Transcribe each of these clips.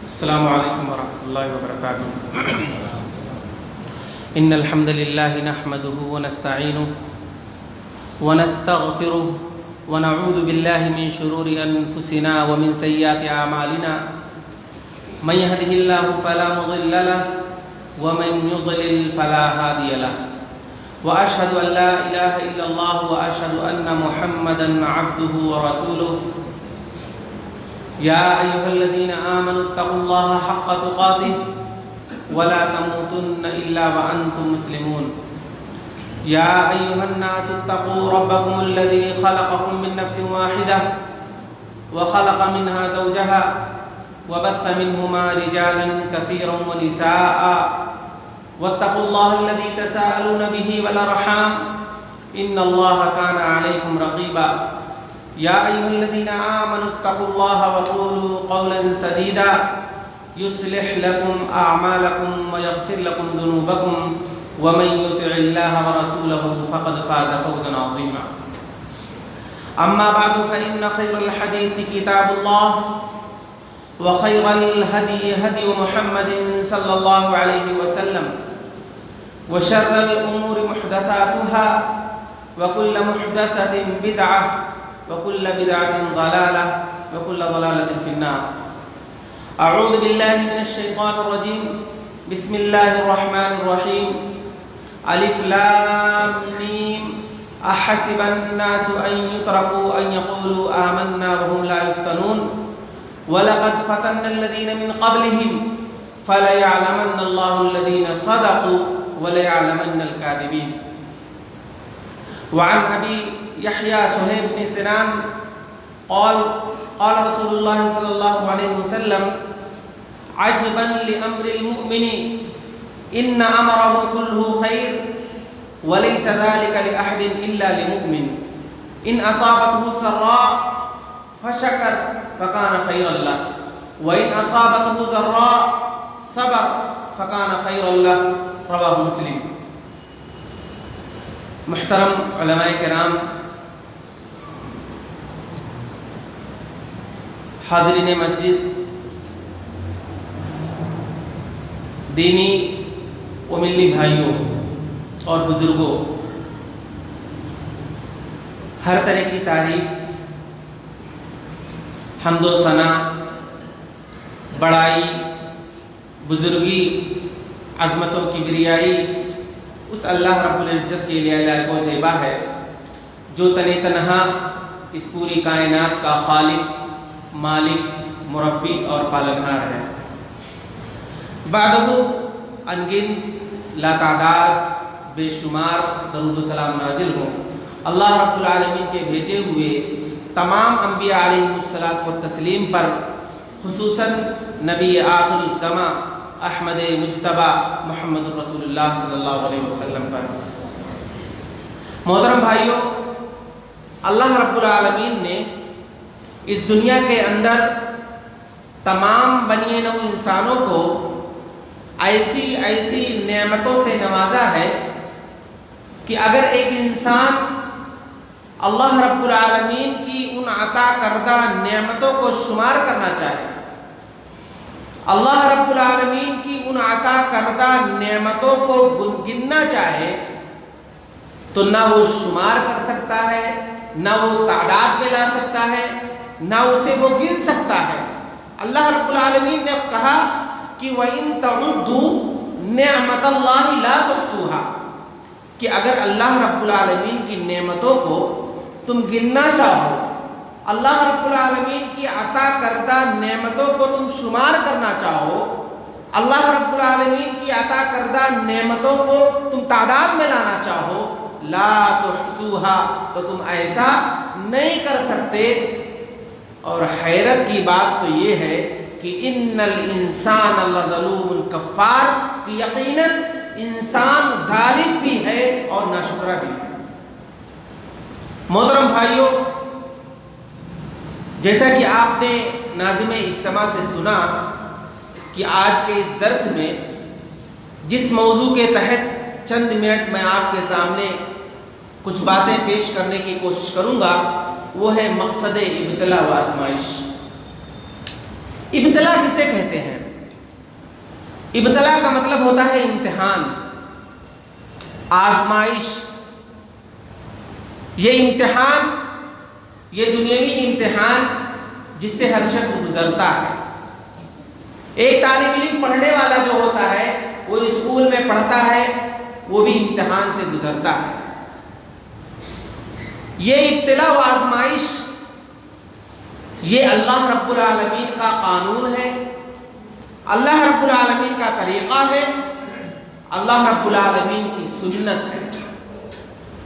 السلام علیکم ورحمۃ اللہ وبرکاتہ. ان الحمد للہ نحمده ونستعینه ونستغفره ونعوذ باللہ من شرور انفسنا ومن سیئات اعمالنا. من يهده الله فلا مضل له ومن يضلل فلا هادي له. واشهد ان لا اله الا الله واشهد ان محمدا عبده ورسوله. يا أيها الذين آمنوا اتقوا الله حق تقاته ولا تموتن إلا وأنتم مسلمون. يا أيها الناس اتقوا ربكم الذي خلقكم من نفس واحدة وخلق منها زوجها وبث منهما رجالا كثيرا ونساء واتقوا الله الذي تساءلون به والأرحام إن الله كان عليكم رقيبا. يا أيها الذين آمنوا اتقوا الله وقولوا قولا سديدا يصلح لكم أعمالكم ويغفر لكم ذنوبكم ومن يطع الله ورسوله فقد فاز فوزا عظيما. أما بعد فإن خير الحديث كتاب الله وخير الهدي هدي محمد صلى الله عليه وسلم وشر الأمور محدثاتها وكل محدثة بدعة وكل بدعة ضلالة وكل ضلالة في النار. أعوذ بالله من الشيطان الرجيم. بسم الله الرحمن الرحيم. ألف لام ميم. أحسب الناس أن يتركوا أن يقولوا آمنا وهم لا يفتنون ولقد فتنا الذين من قبلهم فليعلمن الله الذين صدقوا وليعلمن الكاذبين. وعن أبي يحيى سهيب بن سنان قال رسول الله صلى الله عليه وسلم عجبا لأمر المؤمن إن أمره كله خير وليس ذلك لأحد إلا لمؤمن إن أصابته سراء فشكر فكان خيرا له وإن أصابته ضراء صبر فكان خيرا له. رواه مسلم. محترم علماء کرام، حاضرین مسجد، دینی و ملی بھائیوں اور بزرگوں، ہر طرح کی تعریف، حمد و ثنا، بڑائی، بزرگی، عظمت و کبریائی اس اللہ رب العزت کے لیے لائق و زیبا ہے جو تنہا اس پوری کائنات کا خالق، مالک، مربی اور پالنہار ہے. بعدہ انگن لاتعداد بے شمار درود و سلام نازل ہوں اللہ رب العالمین کے بھیجے ہوئے تمام انبیاء علیہ الصلاۃ والتسلیم پر، خصوصاً نبی آخر الزماں احمد مجتبی محمد رسول اللہ صلی اللہ علیہ وسلم پر. محترم بھائیوں، اللہ رب العالمین نے اس دنیا کے اندر تمام بنی نوع انسانوں کو ایسی نعمتوں سے نوازا ہے کہ اگر ایک انسان اللہ رب العالمین کی ان عطا کردہ نعمتوں کو شمار کرنا چاہے، اللہ رب العالمین کی ان عطا کردہ نعمتوں کو گننا چاہے تو نہ وہ شمار کر سکتا ہے، نہ وہ تعداد میں لا سکتا ہے، نہ اسے وہ گن سکتا ہے. اللہ رب العالمین نے کہا کہ وَإِن تَعُدُّوا نِعْمَتَ اللَّهِ لَا تُحْصُوهَا، کہ اگر اللہ رب العالمین کی نعمتوں کو تم گننا چاہو، اللہ رب العالمین کی عطا کردہ نعمتوں کو تم شمار کرنا چاہو، اللہ رب العالمین کی عطا کردہ نعمتوں کو تم تعداد میں لانا چاہو، لا تحصوها، تو تم ایسا نہیں کر سکتے. اور حیرت کی بات تو یہ ہے کہ ان الانسان لظلوم کفار، کہ یقیناً انسان ظالم بھی ہے اور ناشکرہ بھی ہے. محترم بھائیوں، جیسا کہ آپ نے ناظم اجتماع سے سنا کہ آج کے اس درس میں جس موضوع کے تحت چند منٹ میں آپ کے سامنے کچھ باتیں پیش کرنے کی کوشش کروں گا وہ ہے مقصد ابتلا و آزمائش۔ ابتلا کسے کہتے ہیں؟ ابتلا کا مطلب ہوتا ہے امتحان، آزمائش۔ یہ امتحان، یہ دنیاوی امتحان جس سے ہر شخص گزرتا ہے۔ ایک طالب علم پڑھنے والا جو ہوتا ہے وہ اسکول میں پڑھتا ہے، وہ بھی امتحان سے گزرتا ہے۔ یہ ابتلا و آزمائش یہ اللہ رب العالمین کا قانون ہے، اللہ رب العالمین کا طریقہ ہے، اللہ رب العالمین کی سنت ہے۔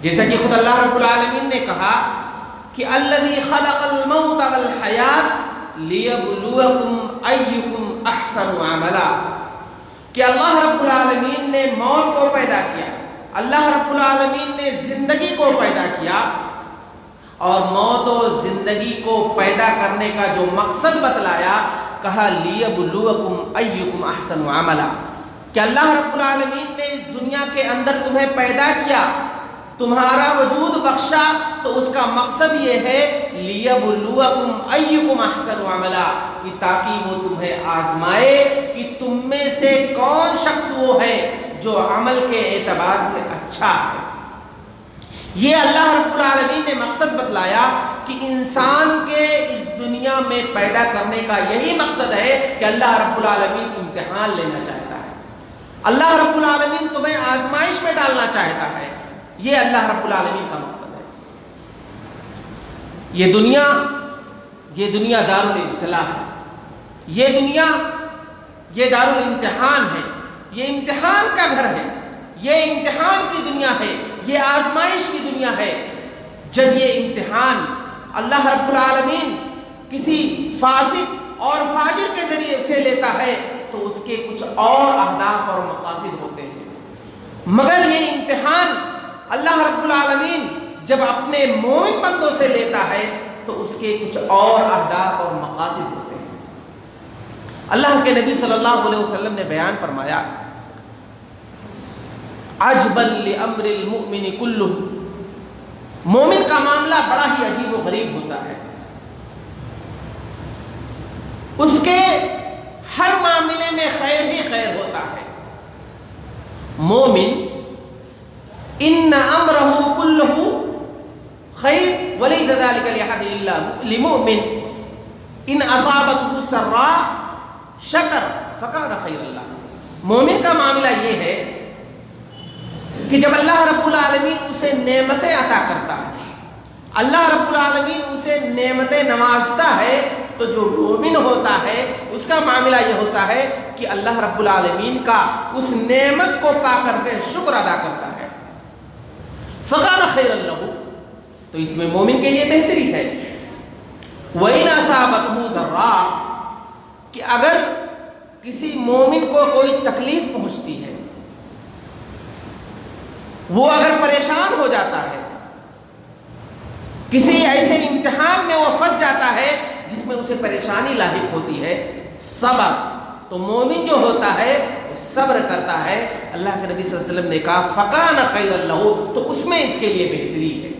جیسا کہ خود اللہ رب العالمین نے کہا کہ الذی خلق الموت والحیات لیبلوکم ایکم احسن عملا، کہ اللہ رب العالمین نے موت کو پیدا کیا، اللہ رب العالمین نے زندگی کو پیدا کیا، اور موت و زندگی کو پیدا کرنے کا جو مقصد بتلایا، کہا لیبلوکم ایکم احسن عملا، کہ اللہ رب العالمین نے اس دنیا کے اندر تمہیں پیدا کیا، تمہارا وجود بخشا، تو اس کا مقصد یہ ہے لیبلوکم ایکم احسن عملا، کہ تاکہ وہ تمہیں آزمائے کہ تم میں سے کون شخص وہ ہے جو عمل کے اعتبار سے اچھا ہے۔ یہ اللہ رب العالمین نے مقصد بتلایا کہ انسان کے اس دنیا میں پیدا کرنے کا یہی مقصد ہے کہ اللہ رب العالمین امتحان لینا چاہتا ہے، اللہ رب العالمین تمہیں آزمائش میں ڈالنا چاہتا ہے۔ یہ اللہ رب العالمین کا مقصد ہے۔ یہ دنیا دار الابتلاء ہے، یہ دار الامتحان ہے، یہ امتحان کا گھر ہے، یہ امتحان کی دنیا ہے، یہ آزمائش کی دنیا ہے۔ جب یہ امتحان اللہ رب العالمین کسی فاسق اور فاجر کے ذریعے سے لیتا ہے تو اس کے کچھ اور اہداف اور مقاصد ہوتے ہیں، مگر یہ امتحان اللہ رب العالمین جب اپنے مومن بندوں سے لیتا ہے تو اس کے کچھ اور اہداف اور مقاصد ہوتے ہیں۔ اللہ کے نبی صلی اللہ علیہ وسلم نے بیان فرمایا، عجبا لامر المؤمن کلہ، مومن کا معاملہ بڑا ہی عجیب و غریب ہوتا ہے، اس کے ہر معاملے میں خیر ہی خیر ہوتا ہے۔ مومن ان امرہ کلہ خیر ولیس ذلک لأحد الا لمؤمن ان اصابته سراء شکر فکان خیر اللہ۔ مومن کا معاملہ یہ ہے کہ جب اللہ رب العالمین اسے نعمتیں عطا کرتا ہے، اللہ رب العالمین اسے نعمتیں نوازتا ہے، تو جو مومن ہوتا ہے اس کا معاملہ یہ ہوتا ہے کہ اللہ رب العالمین کا اس نعمت کو پا کر کے شکر ادا کرتا ہے، فَقَانَ خَيْرًا لَهُ، تو اس میں مومن کے لیے بہتری ہے۔ وَإِنْ أَصَابَتْهُ ضَرَّاءٌ، کہ اگر کسی مومن کو کوئی تکلیف پہنچتی ہے، وہ اگر پریشان ہو جاتا ہے، کسی ایسے امتحان میں وہ پھنس جاتا ہے جس میں اسے پریشانی لاحق ہوتی ہے، صبر، تو مومن جو ہوتا ہے وہ صبر کرتا ہے۔ اللہ کے نبی صلی اللہ علیہ وسلم نے کہا فَقَانَ خَيْرًا لَهُ، تو اس میں اس کے لیے بہتری ہے۔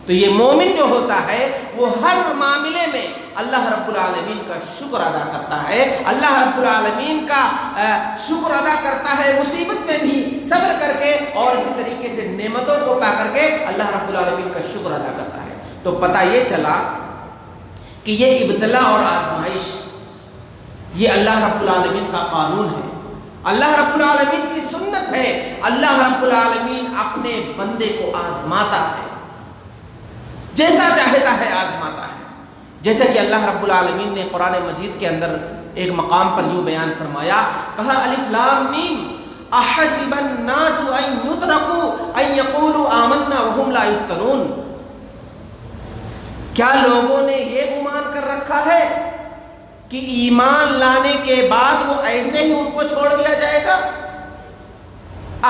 تو یہ مومن جو ہوتا ہے وہ ہر معاملے میں اللہ رب العالمین کا شکر ادا کرتا ہے، اللہ رب العالمین کا شکر ادا کرتا ہے، مصیبت میں بھی صبر کر کے، اور اسی طریقے سے نعمتوں کو پا کر کے اللہ رب العالمین کا شکر ادا کرتا ہے۔ تو پتہ یہ چلا کہ یہ ابتلا اور آزمائش یہ اللہ رب العالمین کا قانون ہے، اللہ رب العالمین کی سنت ہے، اللہ رب العالمین اپنے بندے کو آزماتا ہے، جیسا چاہتا ہے آزماتا ہے۔ جیسا کہ اللہ رب العالمین نے قرآن مجید کے اندر ایک مقام پر یوں بیان فرمایا، کہا الف لام میم احسب الناس ان یترکوا ان یقولوا آمنا وهم لا یفتنون، کیا لوگوں نے یہ گمان کر رکھا ہے کہ ایمان لانے کے بعد وہ ایسے ہی ان کو چھوڑ دیا جائے گا؟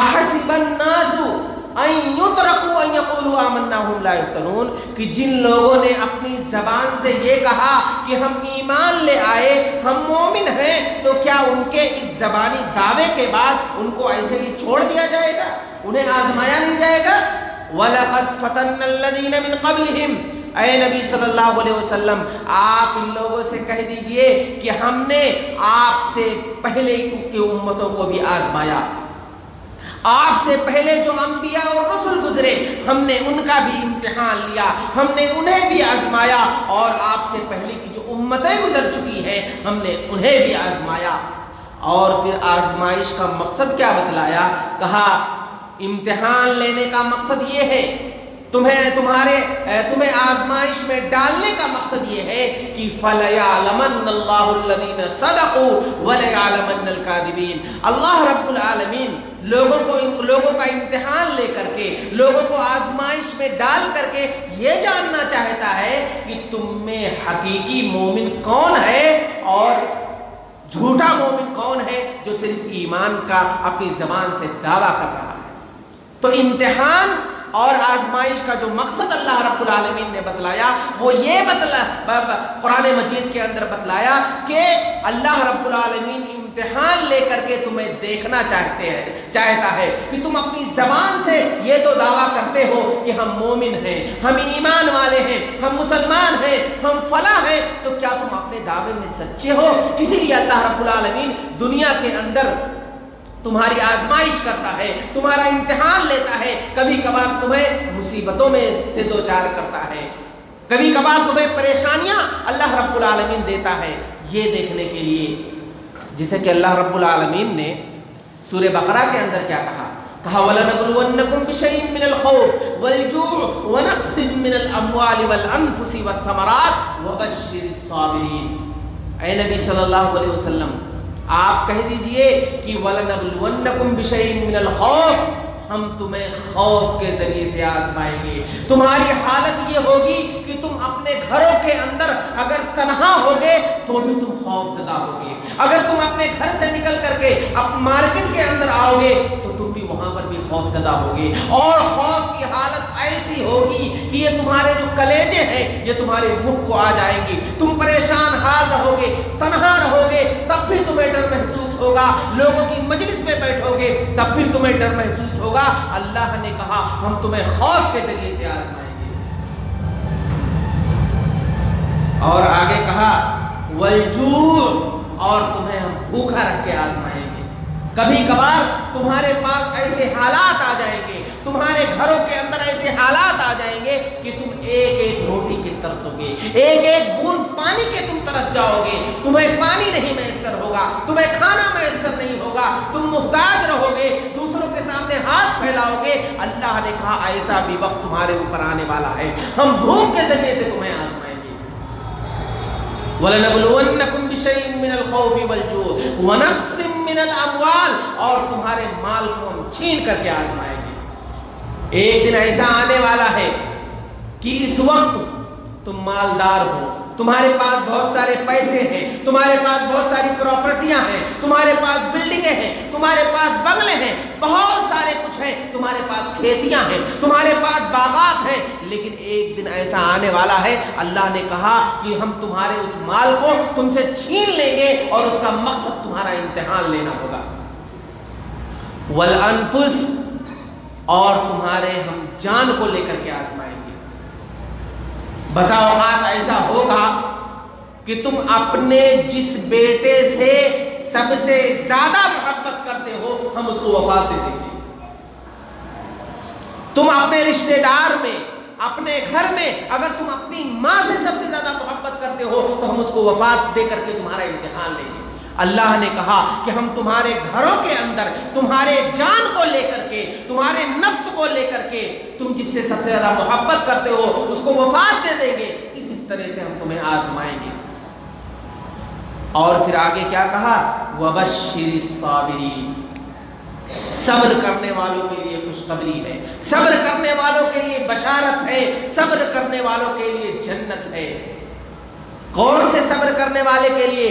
احسب الناس ان یترکوا ان یقولوا آمنا وهم لا یفتنون، کہ جن لوگوں نے اپنی زبان سے یہ کہا کہ ہم ایمان لے آئے، ہم مومن ہیں، تو کیا ان کے اس زبانی دعوے کے بعد ان کو ایسے ہی چھوڑ دیا جائے گا، انہیں آزمایا نہیں جائے گا؟ وَلَقَدْ فَتَنَّا الَّذِينَ مِن قَبْلِهِمْ، اے نبی صلی اللہ علیہ وسلم آپ ان لوگوں سے کہہ دیجئے کہ ہم نے آپ سے پہلے کی امتوں کو بھی آزمایا، آپ سے پہلے جو انبیاء اور رسل گزرے ہم نے ان کا بھی امتحان لیا، ہم نے انہیں بھی آزمایا، اور آپ سے پہلے کی جو امتیں گزر چکی ہیں ہم نے انہیں بھی آزمایا۔ اور پھر آزمائش کا مقصد کیا بتلایا؟ کہا امتحان لینے کا مقصد یہ ہے، تمہیں آزمائش میں ڈالنے کا مقصد یہ ہے کہ فَلَيَعْلَمَنَّ اللَّهُ الَّذِينَ صَدَقُوا وَلَيَعْلَمَنَّ الْكَاذِبِينَ۔ اللہ رب العالمین لوگوں کا امتحان لے کر کے، لوگوں کو آزمائش میں ڈال کر کے یہ جاننا چاہتا ہے کہ تم میں حقیقی مومن کون ہے اور جھوٹا مومن کون ہے جو صرف ایمان کا اپنی زبان سے دعویٰ کر رہا ہے۔ تو امتحان اور آزمائش کا جو مقصد اللہ رب العالمین نے بتلایا وہ یہ قرآن مجید کے اندر بتلایا کہ اللہ رب العالمین امتحان لے کر کے تمہیں دیکھنا چاہتا ہے کہ تم اپنی زبان سے یہ تو دعویٰ کرتے ہو کہ ہم مومن ہیں، ہم ایمان والے ہیں، ہم مسلمان ہیں، ہم فلاں ہیں، تو کیا تم اپنے دعوے میں سچے ہو؟ اسی لیے اللہ رب العالمین دنیا کے اندر تمہاری آزمائش کرتا ہے، تمہارا امتحان لیتا ہے، کبھی کبھار تمہیں مصیبتوں میں سے دوچار کرتا ہے، کبھی کبھار تمہیں پریشانیاں اللہ رب العالمین دیتا ہے، یہ دیکھنے کے لیے، جیسے کہ اللہ رب العالمین نے سورہ بقرہ کے اندر کیا کہا؟ وَلَنَبْلُوَنَّكُمْ بِشَيْءٍ مِّنَ الْخَوْفِ وَالْجُوعِ وَنَقْصٍ مِّنَ الْأَمْوَالِ وَالْأَنفُسِ وَالثَّمَرَاتِ وَبَشِّرِ الصَّابِرِينَ۔ اے نبی صلی اللہ علیہ وسلم آپ کہہ دیجئے کہ وَلَنَبْلُوَنَّكُمْ بِشَيْءٍ مِّنَ الْخَوْفِ، ہم تمہیں خوف کے ذریعے سے آزمائیں گے۔ تمہاری حالت یہ ہوگی کہ تم اپنے گھروں کے اندر اگر تنہا ہوگے تو بھی تم خوف زدہ ہوگے، اگر تم اپنے گھر سے نکل کر کے مارکیٹ کے اندر آؤ گے تو تم بھی وہاں پر بھی خوف زدہ ہوگے، اور خوف کی حالت ایسی ہوگی کہ یہ تمہارے جو کلیجے ہیں یہ تمہارے منہ کو آ جائیں گی، تم پریشان حال رہو گے، تنہا رہو گے تب بھی تمہیں ڈر محسوس ہوگا، لوگوں کی مجلس میں بیٹھو گے تب بھی تمہیں ڈر محسوس ہوگا۔ اللہ نے کہا ہم تمہیں خوف کے ذریعے سے آزمائیں گے، اور آگے کہا والجوع، اور تمہیں ہم بھوکا رکھ کے آزمائیں گے۔ کبھی کبھار تمہارے پاس ایسے حالات آ جائیں گے، تمہارے گھروں کے اندر ایسے حالات آ جائیں گے کہ تم ایک ایک روٹی کے ترسو گے، ایک ایک بوند پانی کے تم ترس جاؤ گے، تمہیں پانی نہیں میسر ہوگا، تمہیں کھانا میسر نہیں ہوگا، تم محتاج رہو گے، دوسروں کے سامنے ہاتھ پھیلاؤ گے۔ اللہ نے کہا ایسا بھی وقت تمہارے اوپر آنے والا ہے، ہم بھوک کے ذریعے سے تمہیں آزمائیں گے۔ وَلَنَبْلُوَنَّكُمْ بِشَيْءٍ مِّنَ الْخَوْفِ وَالْجُوعِ وَنَقْصٍ مِّنَ الْأَمْوَالِ، اور تمہارے مال کو ہم چھین کر کے آزمائیں گے۔ ایک دن ایسا آنے والا ہے کہ اس وقت تم مالدار ہو، تمہارے پاس بہت سارے پیسے ہیں، تمہارے پاس بہت ساری پراپرٹیاں ہیں، تمہارے پاس بلڈنگیں ہیں، تمہارے پاس بنگلے ہیں، بہت سارے کچھ ہیں، تمہارے پاس کھیتیاں ہیں، تمہارے پاس باغات ہیں، لیکن ایک دن ایسا آنے والا ہے اللہ نے کہا کہ ہم تمہارے اس مال کو تم سے چھین لیں گے، اور اس کا مقصد تمہارا امتحان لینا ہوگا۔ والانفس، اور تمہارے ہم جان کو لے کر کے آزمائیں گے۔ بسا اوقات ایسا ہوگا کہ تم اپنے جس بیٹے سے سب سے زیادہ محبت کرتے ہو ہم اس کو وفات دے دیں گے۔ تم اپنے رشتہ دار میں، اپنے گھر میں اگر تم اپنی ماں سے سب سے زیادہ محبت کرتے ہو تو ہم اس کو وفات دے کر کے تمہارا امتحان لیں گے۔ اللہ نے کہا کہ ہم تمہارے گھروں کے اندر تمہارے جان کو لے کر کے، تمہارے نفس کو لے کر کے، تم جس سے سب سے زیادہ محبت کرتے ہو اس کو وفات دے دیں گے، اس طرح سے ہم تمہیں آزمائیں گے۔ اور پھر آگے کیا کہا؟ وَبَشِّرِ الصَّابِرِينَ، صبر کرنے والوں کے لیے خوشخبری ہے، صبر کرنے والوں کے لیے بشارت ہے، صبر کرنے والوں کے لیے جنت ہے۔ کون سے صبر کرنے والے کے لیے؟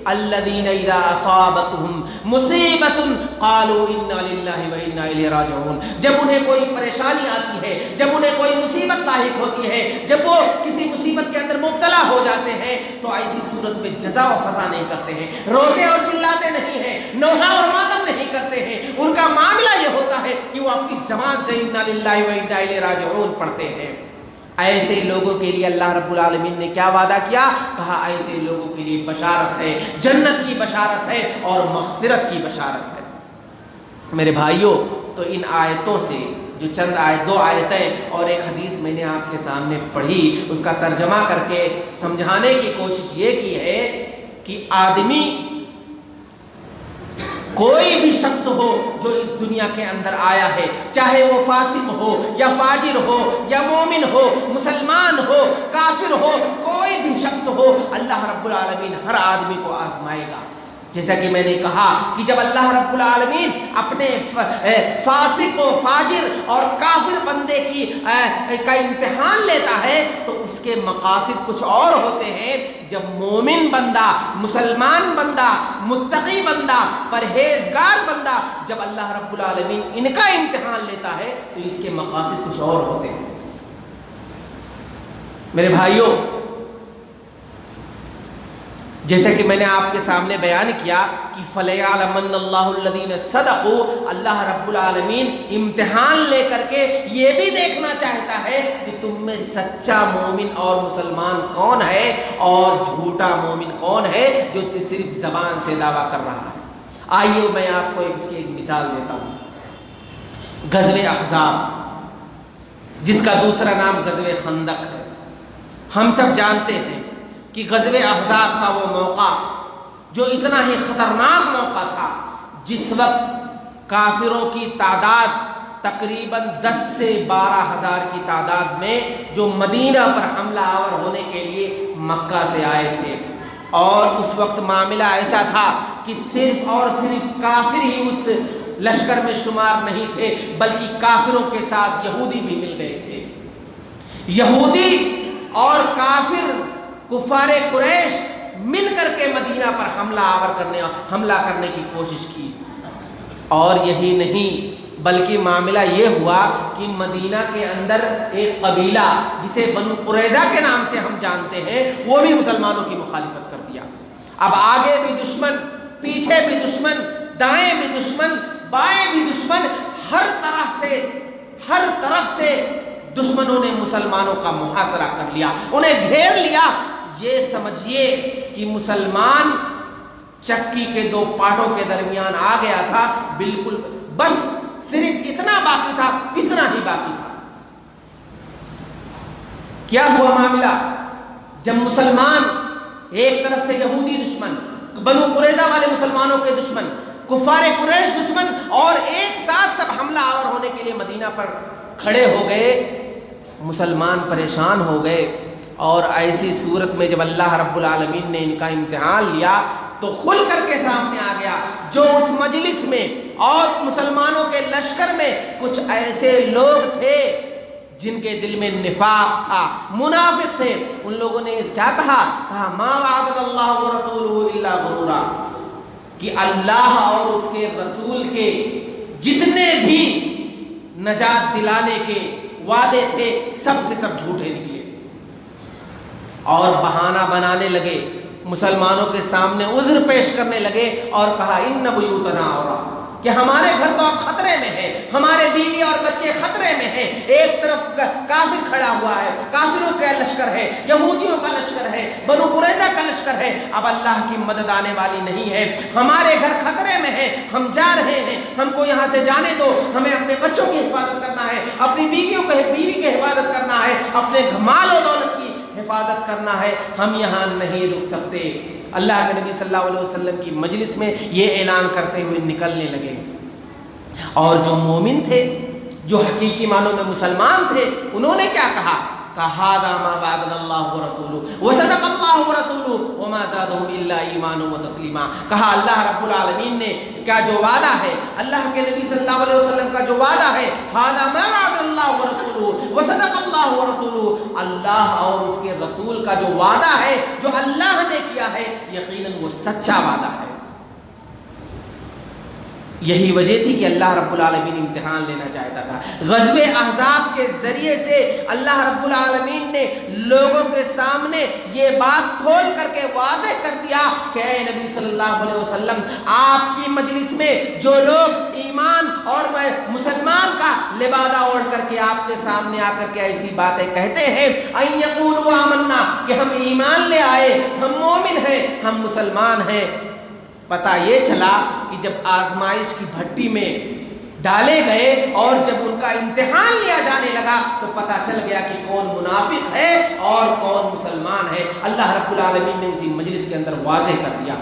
الذین اذا اصابتهم مصیبت قالوا انا للہ وانا الیہ راجعون، جب انہیں کوئی پریشانی آتی ہے، جب انہیں کوئی مصیبت لاحق ہوتی ہے، جب وہ کسی مصیبت کے اندر مبتلا ہو جاتے ہیں تو ایسی صورت میں جزا و فضا نہیں کرتے ہیں، روتے اور چلاتے نہیں ہیں، نوحہ اور ماتم نہیں کرتے ہیں، ان کا معاملہ یہ ہوتا ہے کہ وہ اپنی زبان سے انا للہ وانا الیہ راجعون پڑھتے ہیں۔ ایسے لوگوں کے لیے اللہ رب العالمین نے کیا وعدہ کیا؟ کہا ایسے لوگوں کے لیے بشارت ہے، جنت کی بشارت ہے اور مغفرت کی بشارت ہے۔ میرے بھائیوں، تو ان آیتوں سے جو چند دو آیتیں اور ایک حدیث میں نے آپ کے سامنے پڑھی، اس کا ترجمہ کر کے سمجھانے کی کوشش یہ کی ہے کہ آدمی کوئی بھی شخص ہو جو اس دنیا کے اندر آیا ہے، چاہے وہ فاسق ہو یا فاجر ہو یا مومن ہو، مسلمان ہو کافر ہو، کوئی بھی شخص ہو، اللہ رب العالمین ہر آدمی کو آزمائے گا۔ جیسا کہ میں نے کہا کہ جب اللہ رب العالمین اپنے فاسق و فاجر اور کافر بندے کا امتحان لیتا ہے تو اس کے مقاصد کچھ اور ہوتے ہیں۔ جب مومن بندہ، مسلمان بندہ، متقی بندہ، پرہیزگار بندہ جب اللہ رب العالمین ان کا امتحان لیتا ہے تو اس کے مقاصد کچھ اور ہوتے ہیں۔ میرے بھائیوں، جیسے کہ میں نے آپ کے سامنے بیان کیا کہ فَلَيَعْلَمَنَّ اللَّهُ الَّذِينَ صَدَقُوا، اللہ رب العالمین امتحان لے کر کے یہ بھی دیکھنا چاہتا ہے کہ تم میں سچا مومن اور مسلمان کون ہے اور جھوٹا مومن کون ہے جو صرف زبان سے دعویٰ کر رہا ہے۔ آئیے میں آپ کو اس کی ایک مثال دیتا ہوں۔ غزوہ احزاب، جس کا دوسرا نام غزوہ خندق ہے، ہم سب جانتے ہیں کہ غزوہ احزاب کا وہ موقع جو اتنا ہی خطرناک موقع تھا، جس وقت کافروں کی تعداد تقریباً 10 سے 12 ہزار کی تعداد میں جو مدینہ پر حملہ آور ہونے کے لیے مکہ سے آئے تھے، اور اس وقت معاملہ ایسا تھا کہ صرف اور صرف کافر ہی اس لشکر میں شمار نہیں تھے، بلکہ کافروں کے ساتھ یہودی بھی مل گئے تھے۔ یہودی اور کافر کفار قریش مل کر کے مدینہ پر حملہ کرنے کی کوشش کی، اور یہی نہیں بلکہ معاملہ یہ ہوا کہ مدینہ کے اندر ایک قبیلہ جسے بنو قریظہ کے نام سے ہم جانتے ہیں، وہ بھی مسلمانوں کی مخالفت کر دیا۔ اب آگے بھی دشمن، پیچھے بھی دشمن، دائیں بھی دشمن، بائیں بھی دشمن، ہر طرف سے دشمنوں نے مسلمانوں کا محاصرہ کر لیا، انہیں گھیر لیا۔ یہ سمجھیے کہ مسلمان چکی کے دو پاٹوں کے درمیان آ گیا تھا، بالکل بس صرف اتنا باقی تھا، پسنا ہی باقی تھا۔ کیا ہوا معاملہ؟ جب مسلمان ایک طرف سے یہودی دشمن، بنو قریظہ والے مسلمانوں کے دشمن، کفار قریش دشمن، اور ایک ساتھ سب حملہ آور ہونے کے لیے مدینہ پر کھڑے ہو گئے، مسلمان پریشان ہو گئے۔ اور ایسی صورت میں جب اللہ رب العالمین نے ان کا امتحان لیا تو کھل کر کے سامنے آ گیا جو اس مجلس میں اور مسلمانوں کے لشکر میں کچھ ایسے لوگ تھے جن کے دل میں نفاق تھا، منافق تھے۔ ان لوگوں نے کیا کہا ما وعدنا اللہ ورسولہ الا غرورا، کہ اللہ اور اس کے رسول کے جتنے بھی نجات دلانے کے وعدے تھے سب کے سب جھوٹے نکلے، اور بہانہ بنانے لگے، مسلمانوں کے سامنے عذر پیش کرنے لگے اور کہا ان بیوتنا عورا، کہ ہمارے گھر تو اب خطرے میں ہے، ہمارے بیوی اور بچے خطرے میں ہیں، ایک طرف کافر کھڑا ہوا ہے، کافروں کا لشکر ہے، یہودیوں کا لشکر ہے، بنو قریظہ کا لشکر ہے، اب اللہ کی مدد آنے والی نہیں ہے، ہمارے گھر خطرے میں ہے، ہم جا رہے ہیں، ہم کو یہاں سے جانے دو، ہمیں اپنے بچوں کی حفاظت کرنا ہے، اپنی بیوی کی حفاظت کرنا ہے، اپنے مال و دولت کی حفاظت کرنا ہے، ہم یہاں نہیں رک سکتے۔ اللہ کے نبی صلی اللہ علیہ وسلم کی مجلس میں یہ اعلان کرتے ہوئے نکلنے لگے، اور جو مومن تھے، جو حقیقی معنوں میں مسلمان تھے، انہوں نے کیا کہا؟ هذا ما وعدنا الله ورسوله وصدق الله ورسوله وما زادهم الا ایمانا وتسلیما، کہا اللہ رب العالمین نے کیا جو وعدہ ہے، اللہ کے نبی صلی اللہ علیہ وسلم کا جو وعدہ ہے، هذا ما وعدنا الله ورسوله وصدق الله ورسوله، اللہ اور اس کے رسول کا جو وعدہ ہے، جو اللہ نے کیا ہے، یقیناً وہ سچا وعدہ ہے۔ یہی وجہ تھی کہ اللہ رب العالمین امتحان لینا چاہتا تھا۔ غزوہ احزاب کے ذریعے سے اللہ رب العالمین نے لوگوں کے سامنے یہ بات کھول کر کے واضح کر دیا کہ اے نبی صلی اللہ علیہ وسلم، آپ کی مجلس میں جو لوگ ایمان اور مسلمان کا لبادہ اوڑھ کر کے آپ کے سامنے آ کر کے ایسی باتیں کہتے ہیں ان یقولوا آمنا، کہ ہم ایمان لے آئے، ہم مومن ہیں، ہم مسلمان ہیں، پتہ یہ چلا کہ جب آزمائش کی بھٹی میں ڈالے گئے اور جب ان کا امتحان لیا جانے لگا تو پتہ چل گیا کہ کون منافق ہے اور کون مسلمان ہے۔ اللہ رب العالمین نے اسی مجلس کے اندر واضح کر دیا۔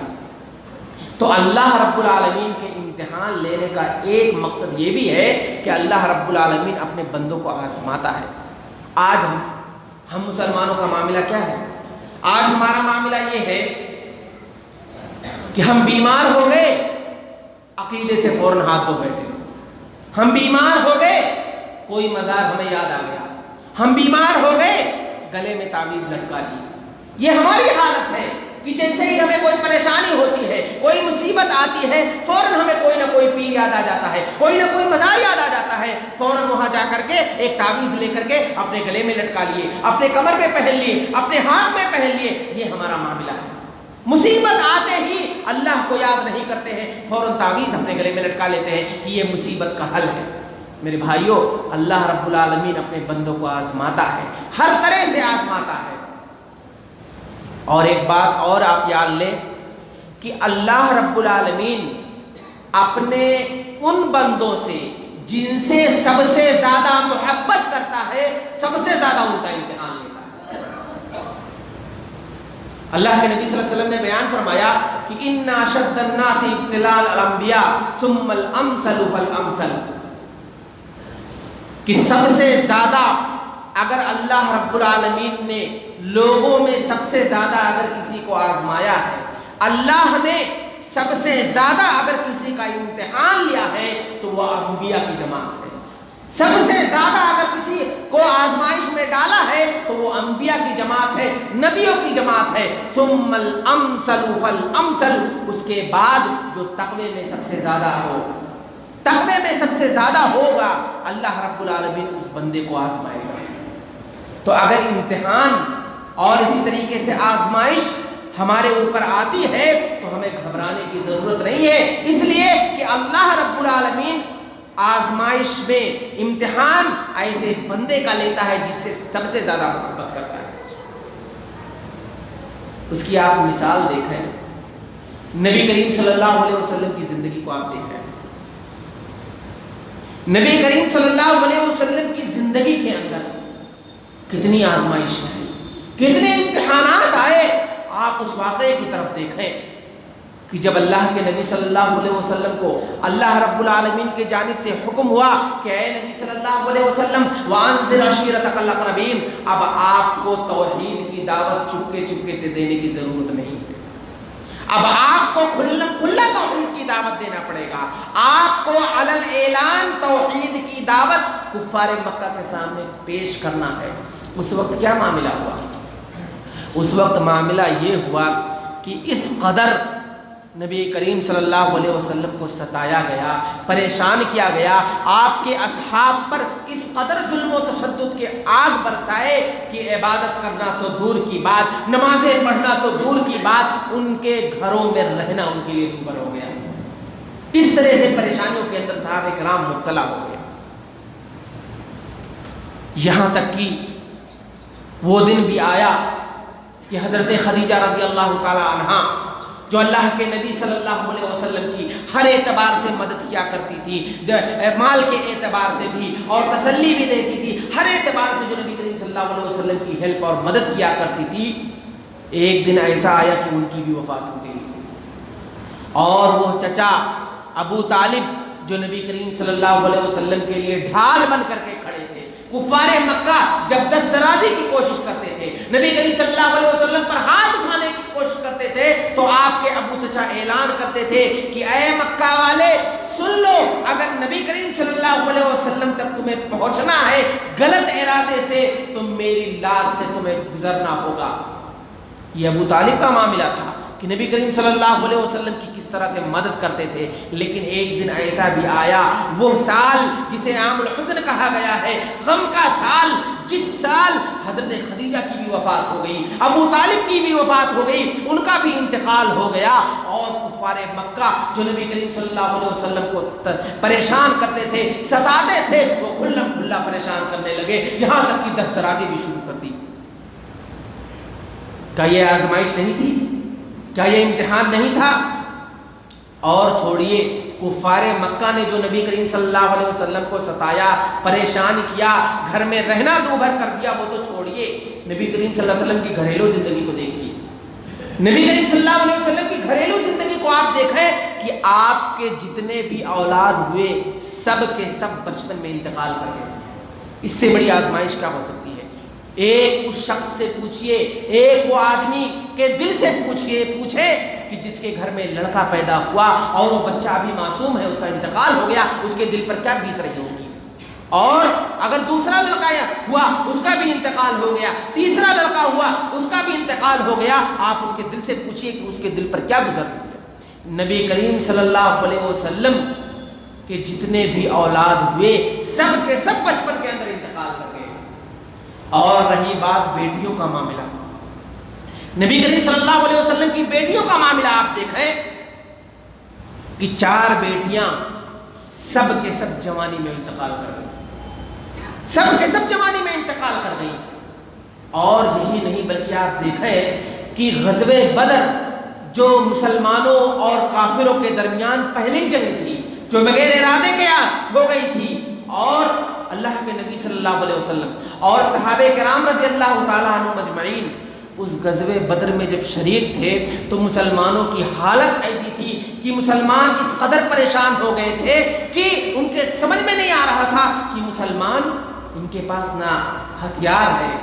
تو اللہ رب العالمین کے امتحان لینے کا ایک مقصد یہ بھی ہے کہ اللہ رب العالمین اپنے بندوں کو آزماتا ہے۔ آج ہم مسلمانوں کا معاملہ کیا ہے؟ آج ہمارا معاملہ یہ ہے کہ ہم بیمار ہو گئے، عقیدے سے فوراً ہاتھ دھو بیٹھے۔ ہم بیمار ہو گئے، کوئی مزار ہمیں یاد آ گیا۔ ہم بیمار ہو گئے، گلے میں تعویذ لٹکا لی۔ یہ ہماری حالت ہے کہ جیسے ہی ہمیں کوئی پریشانی ہوتی ہے، کوئی مصیبت آتی ہے، فوراً ہمیں کوئی نہ کوئی پیر یاد آ جاتا ہے، کوئی نہ کوئی مزار یاد آ جاتا ہے، فوراً وہاں جا کر کے ایک تعویذ لے کر کے اپنے گلے میں لٹکا لیے، اپنے کمر میں پہن لیے، اپنے ہاتھ میں پہن لیے۔ یہ ہمارا معاملہ ہے۔ مصیبت آتے ہی اللہ کو یاد نہیں کرتے ہیں، فوراً تعویذ اپنے گلے میں لٹکا لیتے ہیں کہ یہ مصیبت کا حل ہے۔ میرے بھائیوں، اللہ رب العالمین اپنے بندوں کو آزماتا ہے، ہر طرح سے آزماتا ہے۔ اور ایک بات اور آپ یاد لیں کہ اللہ رب العالمین اپنے ان بندوں سے جن سے سب سے زیادہ محبت کرتا ہے، سب سے زیادہ ان کا امتحان لیتا ہے۔ اللہ کے نبی صلی اللہ علیہ وسلم نے بیان فرمایا کہ ان اشد الناس ابتلاء الانبیاء ثم الامثل فالامثل، کہ سب سے زیادہ اگر اللہ رب العالمین نے لوگوں میں سب سے زیادہ اگر کسی کو آزمایا ہے، اللہ نے سب سے زیادہ اگر کسی کا امتحان لیا ہے تو وہ انبیاء کی جماعت ہے۔ سب سے زیادہ اگر کسی کو آزمائش میں ڈالا ہے تو وہ انبیاء کی جماعت ہے، نبیوں کی جماعت ہے۔ ثم الامثل فالامثل، اس کے بعد جو تقوی میں سب سے زیادہ ہو، تقوی میں سب سے زیادہ ہوگا، اللہ رب العالمین اس بندے کو آزمائے گا۔ تو اگر امتحان اور اسی طریقے سے آزمائش ہمارے اوپر آتی ہے تو ہمیں گھبرانے کی ضرورت نہیں ہے، اس لیے کہ اللہ رب العالمین آزمائش میں امتحان ایسے بندے کا لیتا ہے جس سے سب سے زیادہ محبت کرتا ہے۔ اس کی آپ مثال دیکھیں، نبی کریم صلی اللہ علیہ وسلم کی زندگی کو آپ دیکھیں۔ نبی کریم صلی اللہ علیہ وسلم کی زندگی کے اندر کتنی آزمائشیں ہیں، کتنے امتحانات آئے۔ آپ اس واقعے کی طرف دیکھیں کہ جب اللہ کے نبی صلی اللہ علیہ وسلم کو اللہ رب العالمین کے جانب سے حکم ہوا کہ اے نبی صلی اللہ علیہ وسلم وانذر عشیرتک الاقربین، اب آپ کو توحید کی دعوت چپکے چپکے سے دینے کی ضرورت نہیں ہے، اب آپ کو کھلا توحید کی دعوت دینا پڑے گا، آپ کو علل اعلان توحید کی دعوت کفار مکہ کے سامنے پیش کرنا ہے۔ اس وقت کیا معاملہ ہوا؟ اس وقت معاملہ یہ ہوا کہ اس قدر نبی کریم صلی اللہ علیہ وسلم کو ستایا گیا، پریشان کیا گیا، آپ کے اصحاب پر اس قدر ظلم و تشدد کے آگ برسائے کہ عبادت کرنا تو دور کی بات، نمازیں پڑھنا تو دور کی بات، ان کے گھروں میں رہنا ان کے لیے دوبر ہو گیا۔ اس طرح سے پریشانیوں کے اندر صحابہ کرام مبتلا ہو گئے، یہاں تک کہ وہ دن بھی آیا کہ حضرت خدیجہ رضی اللہ تعالی عنہا، جو اللہ کے نبی صلی اللہ علیہ وسلم کی ہر اعتبار سے مدد کیا کرتی تھی، مال کے اعتبار سے بھی اور تسلی بھی دیتی تھی، ہر اعتبار سے جو نبی کریم صلی اللہ علیہ وسلم کی ہیلپ اور مدد کیا کرتی تھی، ایک دن ایسا آیا کہ ان کی بھی وفات ہو گئی۔ اور وہ چچا ابو طالب جو نبی کریم صلی اللہ علیہ وسلم کے لیے ڈھال بن کر کے کھڑے تھے، کفار مکہ جب دست درازی کی کوشش کرتے تھے، نبی کریم صلی اللہ علیہ وسلم پر ہاتھ اٹھانے کی کوشش کرتے تھے، تو آپ کے ابو چچا اعلان کرتے تھے کہ اے مکہ والے سن لو، اگر نبی کریم صلی اللہ علیہ وسلم تک تمہیں پہنچنا ہے غلط ارادے سے تو میری لاش سے تمہیں گزرنا ہوگا۔ یہ ابو طالب کا معاملہ تھا کہ کہ نبی کریم صلی اللہ علیہ وسلم کی کس طرح سے مدد کرتے تھے. لیکن ایک دن ایسا بھی آیا، وہ سال جسے عام الحزن کہا گیا ہے، غم کا سال، جس سال حضرت خدیجہ کی بھی وفات ہو گئی، ابو طالب کی بھی وفات ہو گئی، ان کا بھی انتقال ہو گیا، اور کفار مکہ جو نبی کریم صلی اللہ علیہ وسلم کو پریشان کرتے تھے، ستاتے تھے، وہ کھلم کھلا پریشان کرنے لگے، یہاں تک کہ دست درازی بھی شروع کر دی. کیا یہ آزمائش نہیں تھی؟ کیا یہ امتحان نہیں تھا؟ اور چھوڑیے کفار مکہ نے جو نبی کریم صلی اللہ علیہ وسلم کو ستایا، پریشان کیا، گھر میں رہنا دوبھر کر دیا، وہ تو چھوڑیے، نبی کریم صلی اللہ علیہ وسلم کی گھریلو زندگی کو دیکھیے. نبی کریم صلی اللہ علیہ وسلم کی گھریلو زندگی کو آپ دیکھیں کہ آپ کے جتنے بھی اولاد ہوئے سب کے سب بچپن میں انتقال کر گئے. اس سے بڑی آزمائش کیا ہو سکتی ہے؟ ایک اس شخص سے پوچھئے، ایک وہ آدمی کے دل سے پوچھے کہ جس کے گھر میں لڑکا پیدا ہوا اور وہ بچہ ابھی معصوم ہے، اس کا انتقال ہو گیا، اس کے دل پر کیا بیت رہی ہوگی. اور اگر دوسرا لڑکا ہوا، اس کا بھی انتقال ہو گیا، تیسرا لڑکا ہوا، اس کا بھی انتقال ہو گیا، آپ اس کے دل سے پوچھئے کہ اس کے دل پر کیا گزر رہی ہے. نبی کریم صلی اللہ علیہ وسلم کے جتنے بھی اولاد ہوئے سب کے سب بچپن کے اندر انتقال کر گئے. اور رہی بات بیٹیوں کا معاملہ، نبی کریم صلی اللہ علیہ وسلم کی بیٹیوں کا معاملہ آپ دیکھیں کہ 4 بیٹیاں سب کے سب جوانی میں انتقال کر گئیں، سب کے سب جوانی میں انتقال کر گئیں. اور یہی نہیں بلکہ آپ دیکھیں کہ غزوہ بدر جو مسلمانوں اور کافروں کے درمیان پہلی جنگ تھی، جو بغیر ارادے کے ہو گئی تھی، اور اللہ کے نبی صلی اللہ علیہ وسلم اور صحابہ کرام رضی اللہ تعالیٰ عنہ مجمعین اس غزوہ بدر میں جب شریک تھے تو مسلمانوں کی حالت ایسی تھی کہ مسلمان اس قدر پریشان ہو گئے تھے کہ ان کے سمجھ میں نہیں آ رہا تھا کہ مسلمان، ان کے پاس نہ ہتھیار ہے،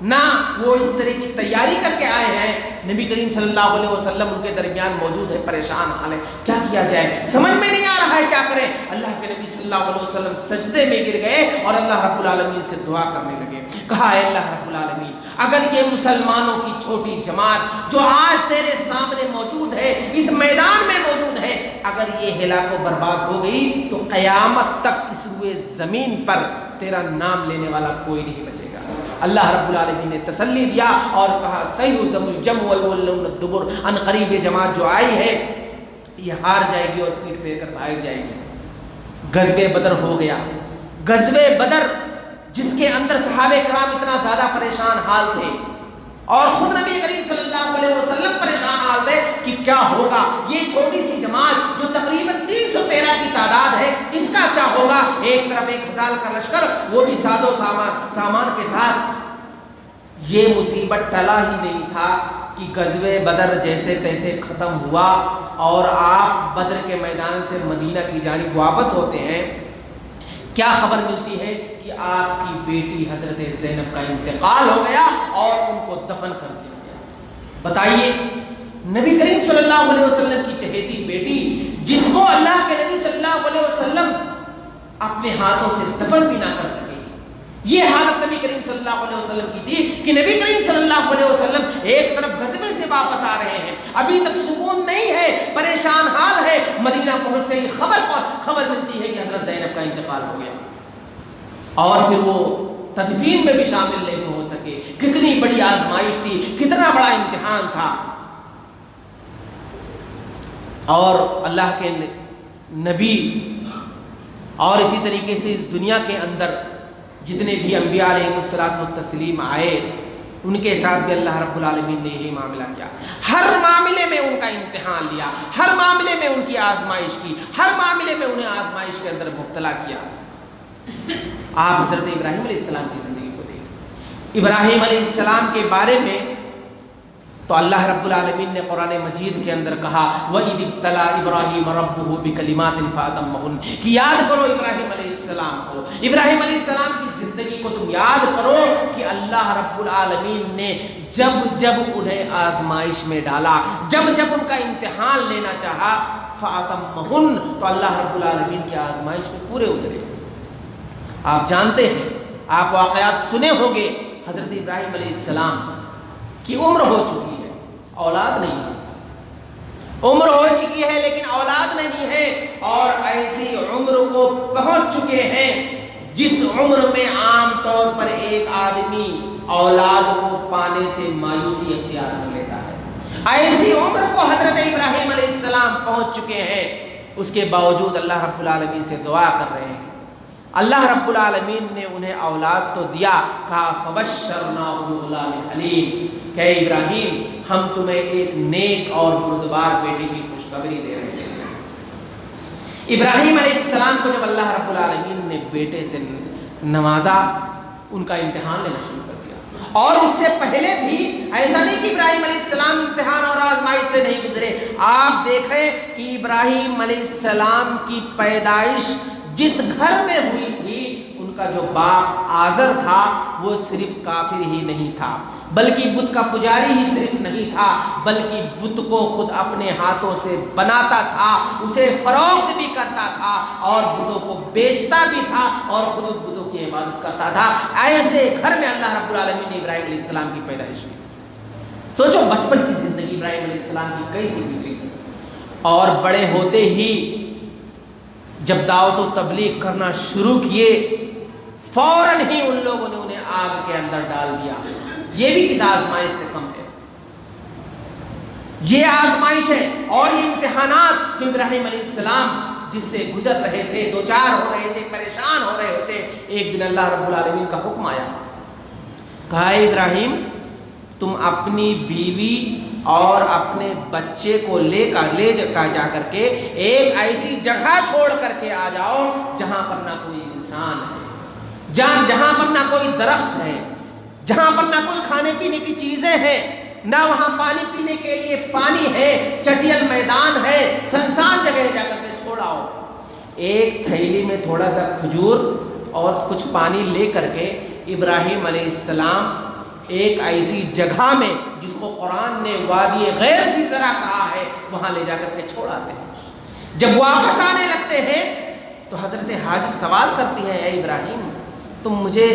نہ وہ اس طرح کی تیاری کر کے آئے ہیں، نبی کریم صلی اللہ علیہ وسلم ان کے درمیان موجود ہے، پریشان حال ہے، کیا کیا جائے، سمجھ میں نہیں آ رہا ہے کیا کریں. اللہ کے نبی صلی اللہ علیہ وسلم سجدے میں گر گئے اور اللہ رب العالمین سے دعا کرنے لگے. کہا اے اللہ رب العالمین، اگر یہ مسلمانوں کی چھوٹی جماعت جو آج تیرے سامنے موجود ہے، اس میدان میں موجود ہے، اگر یہ ہلاک و برباد ہو گئی تو قیامت تک اس روئے زمین پر تیرا نام لینے والا کوئی نہیں بچے گا. اللہ رب العالمین نے تسلی دیا اور کہا سیہزم الجمع ویولون الدبر، ان قریب یہ جماعت جو آئی ہے یہ ہار جائے گی اور پیٹ پھیر کر بھاگ جائے گی. غزوہ بدر ہو گیا. غزوہ بدر جس کے اندر صحابہ کرام اتنا زیادہ پریشان حال تھے اور خود نبی کریم صلی اللہ علیہ وسلم پریشان حال تھے کہ کیا ہوگا، یہ چھوٹی سی جماعت جو تقریباً 313 کی تعداد ہے، اس کا کیا ہوگا. ایک طرف 1000 کا لشکر، وہ بھی ساز و سامان کے ساتھ. یہ مصیبت ٹلا ہی نہیں تھا کہ غزوہ بدر جیسے تیسے ختم ہوا اور آپ بدر کے میدان سے مدینہ کی جانب واپس ہوتے ہیں. کیا خبر ملتی ہے کہ آپ کی بیٹی حضرت زینب کا انتقال ہو گیا اور ان کو دفن کر دیا گیا. بتائیے، نبی کریم صلی اللہ علیہ وسلم کی چہیتی بیٹی جس کو اللہ کے نبی صلی اللہ علیہ وسلم اپنے ہاتھوں سے دفن بھی نہ کر سکے، یہ حالت نبی کریم صلی اللہ علیہ وسلم کی تھی کہ نبی کریم صلی اللہ علیہ وسلم ایک طرف غزوے سے واپس آ رہے ہیں، ابھی تک سکون نہیں ہے، پریشان حال ہے. مدینہ پہنچتے ہی خبر ملتی ہے کہ حضرت زینب کا انتقال ہو گیا اور پھر وہ تدفین میں بھی شامل نہیں ہو سکے. کتنی بڑی آزمائش تھی، کتنا بڑا امتحان تھا. اور اللہ کے نبی اور اسی طریقے سے اس دنیا کے اندر جتنے بھی انبیاء علیہ الصلوۃ والتسلیم آئے، ان کے ساتھ بھی اللہ رب العالمین نے یہی معاملہ کیا. ہر معاملے میں ان کا امتحان لیا، ہر معاملے میں ان کی آزمائش کی، ہر معاملے میں انہیں آزمائش کے اندر مبتلا کیا. آپ حضرت ابراہیم علیہ السلام کی زندگی کو دیکھیں. ابراہیم علیہ السلام کے بارے میں تو اللہ رب العالمین نے قرآن مجید کے اندر کہا وَإِذِ ابْتَلَىٰ إِبْرَاهِيمَ رَبُّهُ بِكَلِمَاتٍ فَأَتَمَّهُنَّ، کہ یاد کرو ابراہیم علیہ السلام کو، ابراہیم علیہ السلام کی زندگی کو تم یاد کرو کہ اللہ رب العالمین نے جب انہیں آزمائش میں ڈالا، جب ان کا امتحان لینا چاہا، فَأَتَمَّهُنَّ، تو اللہ رب العالمین کی آزمائش میں پورے اترے. آپ جانتے ہیں، آپ واقعات سنے ہوں گے، حضرت ابراہیم علیہ السلام کی عمر ہو چکی ہے، اولاد نہیں ہے، عمر ہو چکی ہے لیکن اولاد نہیں ہے، اور ایسی عمر کو پہنچ چکے ہیں جس عمر میں عام طور پر ایک آدمی اولاد کو پانے سے مایوسی اختیار کر لیتا ہے، ایسی عمر کو حضرت ابراہیم علیہ السلام پہنچ چکے ہیں، اس کے باوجود اللہ رب العالمین سے دعا کر رہے ہیں۔ اللہ رب العالمین نے انہیں اولاد تو دیا، کہا فبشرناہ بغلام حلیم، کہ ابراہیم ہم تمہیں ایک نیک اور بردبار بیٹے کی خوشخبری دے رہے ہیں۔ ابراہیم علیہ السلام کو جب اللہ رب العالمین نے بیٹے سے نوازا، ان کا امتحان لینا شروع کر دیا، اور اس سے پہلے بھی ایسا نہیں کہ ابراہیم علیہ السلام امتحان اور آزمائش سے نہیں گزرے۔ آپ دیکھیں کہ ابراہیم علیہ السلام کی پیدائش جس گھر میں ہوئی تھی، ان کا جو باپ آزر تھا وہ صرف کافر ہی نہیں تھا، بلکہ بت کا پجاری ہی صرف نہیں تھا، بلکہ بت کو خود اپنے ہاتھوں سے بناتا تھا، اسے فروخت بھی کرتا تھا، اور بتوں کو بیچتا بھی تھا، اور خود بتوں کی عبادت کرتا تھا۔ ایسے گھر میں اللہ رب العالمین نے ابراہیم علیہ السلام کی پیدائش کی۔ سوچو بچپن کی زندگی ابراہیم علیہ السلام کی کیسی گزری تھی، اور بڑے ہوتے ہی جب دعوت و تبلیغ کرنا شروع کیے، فوراً ہی ان لوگوں نے انہیں آگ کے اندر ڈال دیا۔ یہ بھی کس آزمائش سے کم ہے؟ یہ آزمائش ہے اور یہ امتحانات جو ابراہیم علیہ السلام جس سے گزر رہے تھے، دوچار ہو رہے تھے، پریشان ہو رہے ہوتے، ایک دن اللہ رب العالمین کا حکم آیا، کہا ابراہیم تم اپنی بیوی اور اپنے بچے کو لے جا کر کے ایک ایسی جگہ چھوڑ کر کے آ جاؤ جہاں پر نہ کوئی انسان ہے، جہاں پر نہ کوئی درخت ہے، جہاں پر نہ کوئی کھانے پینے کی چیزیں ہیں، نہ وہاں پانی پینے کے لیے پانی ہے، چٹیل میدان ہے، سنسان جگہ جا کر کے چھوڑ آؤ۔ ایک تھیلی میں تھوڑا سا کھجور اور کچھ پانی لے کر کے ابراہیم علیہ السلام ایک ایسی جگہ میں جس کو قرآن نے وادی غیر ذی زرع کہا ہے، وہاں لے جا کر کے چھوڑ آتے ہیں۔ جب واپس آنے لگتے ہیں تو حضرت حاجر سوال کرتی ہے، اے ابراہیم تم مجھے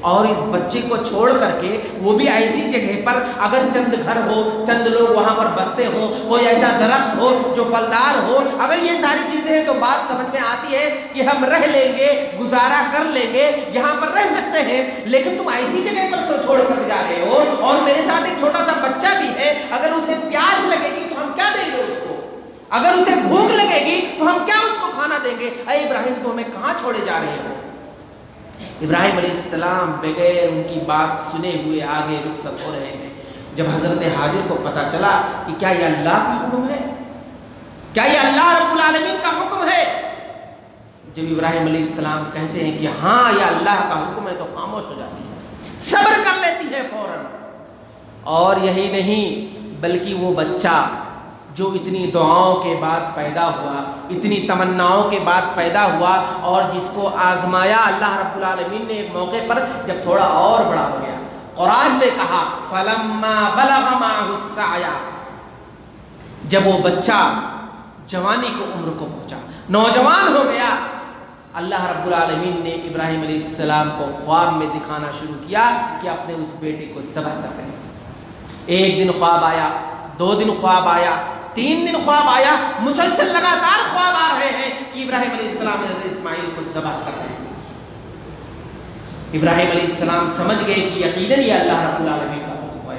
اور اس بچے کو چھوڑ کر کے، وہ بھی ایسی جگہ پر، اگر چند گھر ہو، چند لوگ وہاں پر بستے ہوں، کوئی ایسا درخت ہو جو پھلدار ہو، اگر یہ ساری چیزیں ہیں تو بات سمجھ میں آتی ہے کہ ہم رہ لیں گے، گزارا کر لیں گے، یہاں پر رہ سکتے ہیں، لیکن تم ایسی جگہ پر چھوڑ کر جا رہے ہو، اور میرے ساتھ ایک چھوٹا سا بچہ بھی ہے، اگر اسے پیاس لگے گی تو ہم کیا دیں گے اس کو؟ اگر اسے بھوک لگے گی تو ہم کیا اس کو کھانا دیں گے؟ اے ابراہیم تو ہمیں کہاں چھوڑے جا رہے ہو؟ ابراہیم علیہ السلام بغیر ان کی بات سنے ہوئے آگے رخصت ہو رہے ہیں۔ جب حضرت حاجر کو پتا چلا کہ کیا یہ اللہ کا حکم ہے، کیا یہ اللہ رب العالمین کا حکم ہے، جب ابراہیم علیہ السلام کہتے ہیں کہ ہاں یہ اللہ کا حکم ہے، تو خاموش ہو جاتی ہے، صبر کر لیتی ہے فوراً۔ اور یہی نہیں بلکہ وہ بچہ جو اتنی دعاؤں کے بعد پیدا ہوا، اتنی تمناؤں کے بعد پیدا ہوا، اور جس کو آزمایا اللہ رب العالمین نے ایک موقع پر جب تھوڑا اور بڑا ہو گیا، قرآن نے کہا فَلَمَّا بَلَغَ مَعَهُ السَّعْيَ، جب وہ بچہ جوانی کو عمر کو پہنچا، نوجوان ہو گیا، اللہ رب العالمین نے ابراہیم علیہ السلام کو خواب میں دکھانا شروع کیا کہ اپنے اس بیٹے کو ذبح کر رہے ہیں۔ ایک دن خواب آیا، 2 دن خواب آیا، 3 دن خواب آیا، مسلسل لگاتار خواب آ رہے ہیں کہ ابراہیم علیہ السلام حضرت اسماعیل کو ذبح کر رہے ہیں۔ ابراہیم علیہ السلام سمجھ گئے کہ یقیناً یہ اللہ رب العالمین کا حکم ہے۔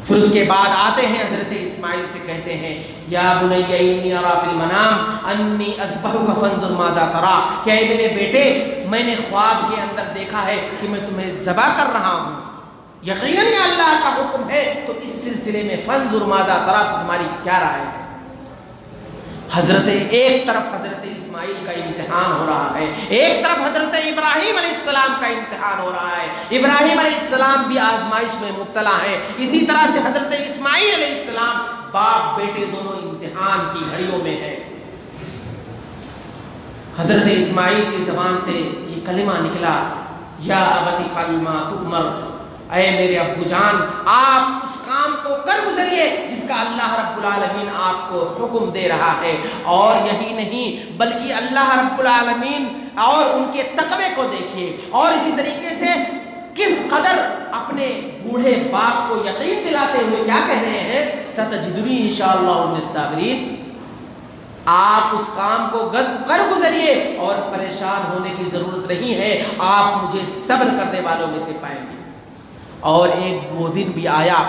پھر اس کے بعد آتے ہیں حضرت اسماعیل سے کہتے ہیں یا بنی انی ارا فی المنام انی اذبحک فانظر ماذا تری، کہ اے میرے بیٹے میں نے خواب کے اندر دیکھا ہے کہ میں تمہیں ذبح کر رہا ہوں، یقیناً یہ اللہ کا حکم ہے، تو اس سلسلے میں فانظر ماذا تری، تمہاری کیا رائے ہے؟ ایک طرف حضرت اسماعیل کا امتحان ہو رہا ہے، ایک طرف حضرت ابراہیم علیہ السلام کا امتحان ہو رہا ہے، ابراہیم علیہ السلام بھی آزمائش میں مبتلا ہے، اسی طرح سے حضرت اسماعیل علیہ السلام باپ بیٹے دونوں امتحان کی گھڑیوں میں ہیں۔ حضرت اسماعیل کی زبان سے یہ کلمہ نکلا یا ابت افعل ما تؤمر، اے میرے ابو جان آپ اس کام کو کر گزریے جس کا اللہ رب العالمین آپ کو حکم دے رہا ہے، اور یہی نہیں بلکہ اللہ رب العالمین اور ان کے تقوی کو دیکھیے، اور اسی طریقے سے کس قدر اپنے بوڑھے باپ کو یقین دلاتے ہوئے کیا کہہ رہے ہیں ستجدنی انشاءاللہ من الصابرین، آپ اس کام کو کر گزریے اور پریشان ہونے کی ضرورت نہیں ہے، آپ مجھے صبر کرنے والوں میں سے پائیں گے۔ اور ایک وہ دن بھی آیا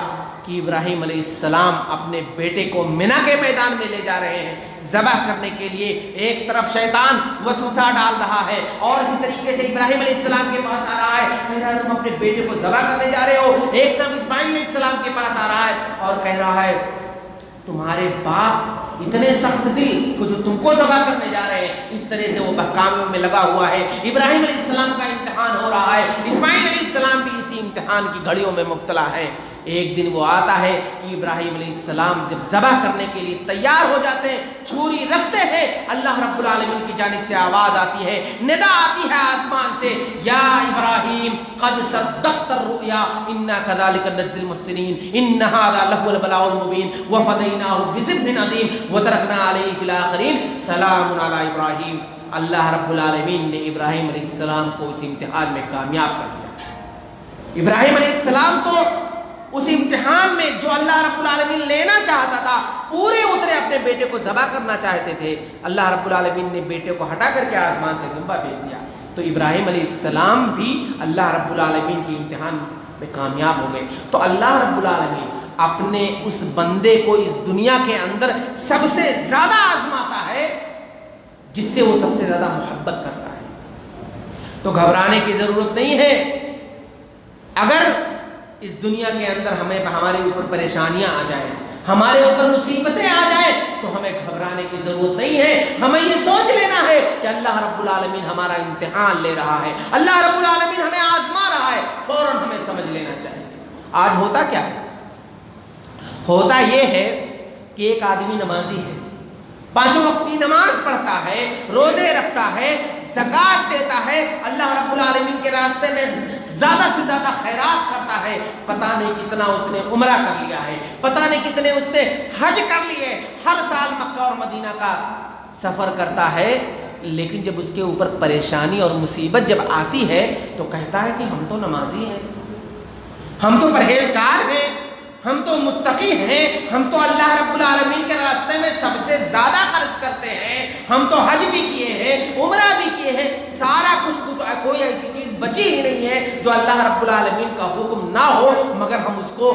کہ ابراہیم علیہ السلام اپنے بیٹے کو منی کے میدان میں لے جا رہے ہیں ذبح کرنے کے لیے۔ ایک طرف شیطان وسوسہ ڈال رہا ہے اور اسی طریقے سے ابراہیم علیہ السلام کے پاس آ رہا ہے، کہہ رہا ہے تم اپنے بیٹے کو ذبح کرنے جا رہے ہو۔ ایک طرف اسماعیل علیہ السلام کے پاس آ رہا ہے اور کہہ رہا ہے تمہارے باپ اتنے سخت دل کہ جو تم کو ذبح کرنے جا رہے ہیں۔ اس طرح سے وہ بہکاویوں میں لگا ہوا ہے۔ ابراہیم علیہ السلام کا امتحان ہو رہا ہے، اسماعیل علیہ السلام بھی اسی امتحان کی گھڑیوں میں مبتلا ہے۔ ایک دن وہ آتا ہے کہ ابراہیم علیہ السلام جب ذبح کرنے کے لیے تیار ہو جاتے ہیں، چھری رکھتے ہیں، اللہ رب العالمین کی جانب سے آواز آتی ہے، ندا آتی ہے آسمان سے، یا ابراہیم قد صدقت الرؤیا انا كذلك نجزي المحسنین ان هذا لهو البلاء المبین وفدیناہ بذبح عظیم وترکنا علیہ فی الاخرین سلام علی ابراہیم۔ اللہ رب العالمین نے ابراہیم علیہ السلام کو اس امتحان میں کامیاب کر دیا۔ ابراہیم علیہ السلام تو اس امتحان میں جو اللہ رب العالمین لینا چاہتا تھا پورے اترے، اپنے بیٹے کو ذبح کرنا چاہتے تھے، اللہ رب العالمین نے بیٹے کو ہٹا کر کے آسمان سے دمبا بھیج دیا۔ تو ابراہیم علیہ السلام بھی اللہ رب العالمین کے امتحان میں کامیاب ہو گئے۔ تو اللہ رب العالمین اپنے اس بندے کو اس دنیا کے اندر سب سے زیادہ آزماتا ہے جس سے وہ سب سے زیادہ محبت کرتا ہے۔ تو گھبرانے کی ضرورت نہیں ہے۔ اگر اس دنیا کے اندر ہمارے اوپر پریشانیاں آ جائیں، ہمارے اوپر مصیبتیں آ جائیں تو ہمیں گھبرانے کی ضرورت نہیں ہے۔ ہمیں یہ سوچ لینا ہے کہ اللہ رب العالمین ہمارا امتحان لے رہا ہے، اللہ رب العالمین ہمیں آزما رہا ہے، فوراً ہمیں سمجھ لینا چاہیے۔ آج ہوتا کیا ہے؟ ہوتا یہ ہے کہ ایک آدمی نمازی ہے، 5 وقت کی نماز پڑھتا ہے، روزے رکھتا ہے، زکوٰۃ دیتا ہے، اللہ رب العالمین کے راستے میں زیادہ سے زیادہ خیرات کرتا ہے، پتہ نہیں کتنا اس نے عمرہ کر لیا ہے، پتہ نہیں کتنے اس نے حج کر لیے، ہر سال مکہ اور مدینہ کا سفر کرتا ہے، لیکن جب اس کے اوپر پریشانی اور مصیبت جب آتی ہے تو کہتا ہے کہ ہم تو نمازی ہیں، ہم تو پرہیزگار ہیں، ہم تو متقی ہیں، ہم تو اللہ رب العالمین کے راستے میں سب سے زیادہ خرچ کرتے ہیں، ہم تو حج بھی کیے ہیں، عمرہ بھی کیے ہیں، سارا کچھ، کوئی ایسی چیز بچی ہی نہیں ہے جو اللہ رب العالمین کا حکم نہ ہو، مگر ہم اس کو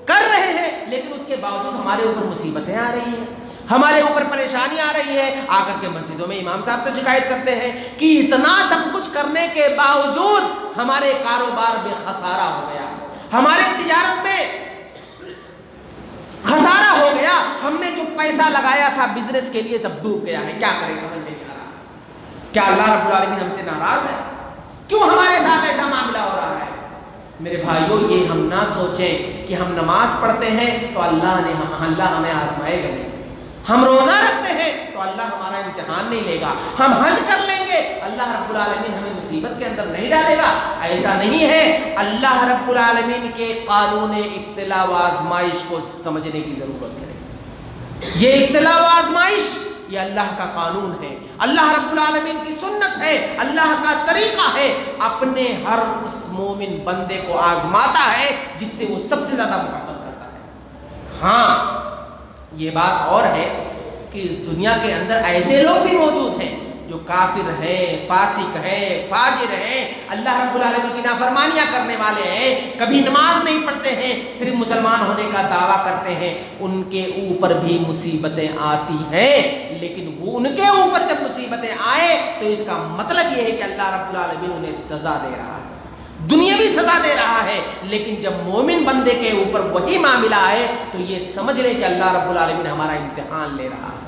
کر رہے ہیں، لیکن اس کے باوجود ہمارے اوپر مصیبتیں آ رہی ہیں، ہمارے اوپر پریشانی آ رہی ہے۔ آ کر کے مسجدوں میں امام صاحب سے شکایت کرتے ہیں کہ اتنا سب کچھ کرنے کے باوجود ہمارے کاروبار میں خسارہ ہو گیا، ہمارے تجارت میں خسارہ ہو گیا، ہم نے جو پیسہ لگایا تھا بزنس کے لیے سب ڈوب گیا ہے، کیا کریں سمجھ نہیں آ رہا۔ کیا اللہ رب العالمین ہم سے ناراض ہے؟ کیوں ہمارے ساتھ ایسا معاملہ ہو رہا ہے؟ میرے بھائیوں، یہ ہم نہ سوچیں کہ ہم نماز پڑھتے ہیں تو اللہ ہمیں آزمائے گا نہیں، ہم روزہ رکھتے ہیں تو اللہ ہمارا امتحان نہیں لے گا، ہم حج کر لیں گے اللہ رب العالمین ہمیں مصیبت کے اندر نہیں ڈالے گا، ایسا نہیں ہے۔ اللہ رب العالمین کے قانون ابتلا و آزمائش کو سمجھنے کی ضرورت ہے۔ یہ ابتلا و آزمائش یہ اللہ کا قانون ہے، اللہ رب العالمین کی سنت ہے، اللہ کا طریقہ ہے، اپنے ہر اس مومن بندے کو آزماتا ہے جس سے وہ سب سے زیادہ محبت کرتا ہے۔ ہاں یہ بات اور ہے کہ اس دنیا کے اندر ایسے لوگ بھی موجود ہیں جو کافر ہیں، فاسق ہیں، فاجر ہیں، اللہ رب العالمین کی نافرمانیاں کرنے والے ہیں، کبھی نماز نہیں پڑھتے ہیں، صرف مسلمان ہونے کا دعویٰ کرتے ہیں، ان کے اوپر بھی مصیبتیں آتی ہیں، لیکن وہ ان کے اوپر جب مصیبتیں آئے تو اس کا مطلب یہ ہے کہ اللہ رب العالمین انہیں سزا دے رہا ہے، دنیاوی سزا دے رہا ہے، لیکن جب مومن بندے کے اوپر وہی معاملہ آئے تو یہ سمجھ لیں کہ اللہ رب العالمین ہمارا امتحان لے رہا ہے۔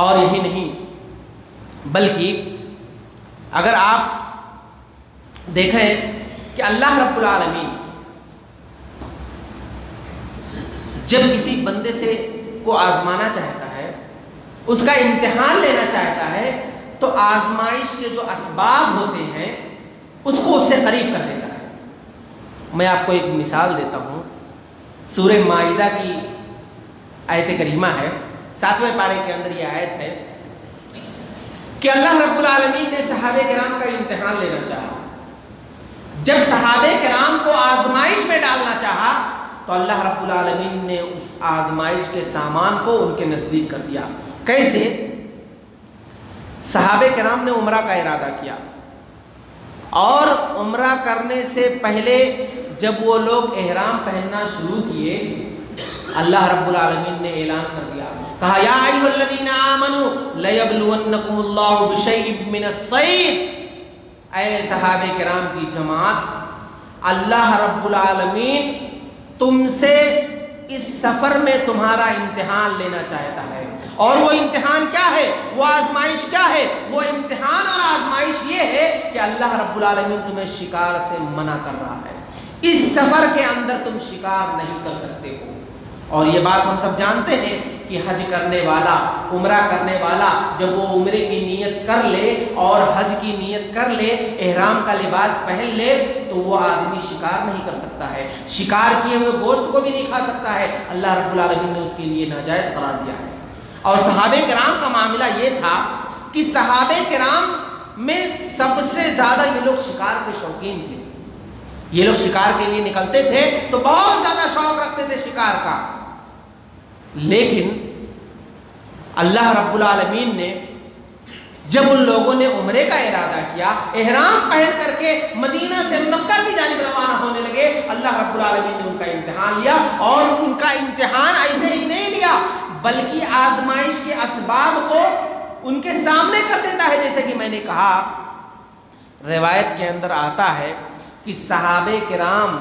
اور یہی نہیں بلکہ اگر آپ دیکھیں کہ اللہ رب العالمین جب کسی بندے سے کو آزمانا چاہتا ہے، اس کا امتحان لینا چاہتا ہے، تو آزمائش کے جو اسباب ہوتے ہیں اس کو اس سے قریب کر دیتا ہے۔ میں آپ کو ایک مثال دیتا ہوں، سورہ مائدہ کی آیت کریمہ ہے، 7ویں پارے کے اندر یہ آیت ہے کہ اللہ رب العالمین نے صحابہ کرام کا امتحان لینا چاہا، جب صحابہ کرام کو آزمائش میں ڈالا تو اللہ رب العالمین نے اس آزمائش کے سامان کو ان کے نزدیک کر دیا۔ کیسے؟ صحابہ کرام نے عمرہ کا ارادہ کیا، اور عمرہ کرنے سے پہلے جب وہ لوگ احرام پہننا شروع کیے، اللہ رب العالمین نے اعلان کر دیا، کہا یا ایھا الذین آمنوا لیبلونکم اللہ بشیء من الصید۔ اے صحابہ کرام کی جماعت، اللہ رب العالمین تم سے اس سفر میں تمہارا امتحان لینا چاہتا ہے۔ اور وہ امتحان کیا ہے؟ وہ آزمائش کیا ہے؟ وہ امتحان اور آزمائش یہ ہے کہ اللہ رب العالمین تمہیں شکار سے منع کر رہا ہے۔ اس سفر کے اندر تم شکار نہیں کر سکتے ہو۔ اور یہ بات ہم سب جانتے ہیں کہ حج کرنے والا، عمرہ کرنے والا جب وہ عمرے کی نیت کر لے اور حج کی نیت کر لے، احرام کا لباس پہن لے، تو وہ آدمی شکار نہیں کر سکتا ہے، شکار کیے ہوئے گوشت کو بھی نہیں کھا سکتا ہے۔ اللہ رب العالمین نے اس کے لیے ناجائز قرار دیا ہے۔ اور صحابہ کرام کا معاملہ یہ تھا کہ صحابہ کرام میں سب سے زیادہ یہ لوگ شکار کے شوقین تھے۔ یہ لوگ شکار کے لیے نکلتے تھے تو بہت زیادہ شوق رکھتے تھے شکار کا۔ لیکن اللہ رب العالمین نے جب ان لوگوں نے عمرے کا ارادہ کیا، احرام پہن کر کے مدینہ سے مکہ کی جانب روانہ ہونے لگے، اللہ رب العالمین نے ان کا امتحان لیا، اور ان کا امتحان ایسے ہی نہیں لیا بلکہ آزمائش کے اسباب کو ان کے سامنے کر دیتا ہے۔ جیسے کہ میں نے کہا، روایت کے اندر آتا ہے کہ صحابہ کرام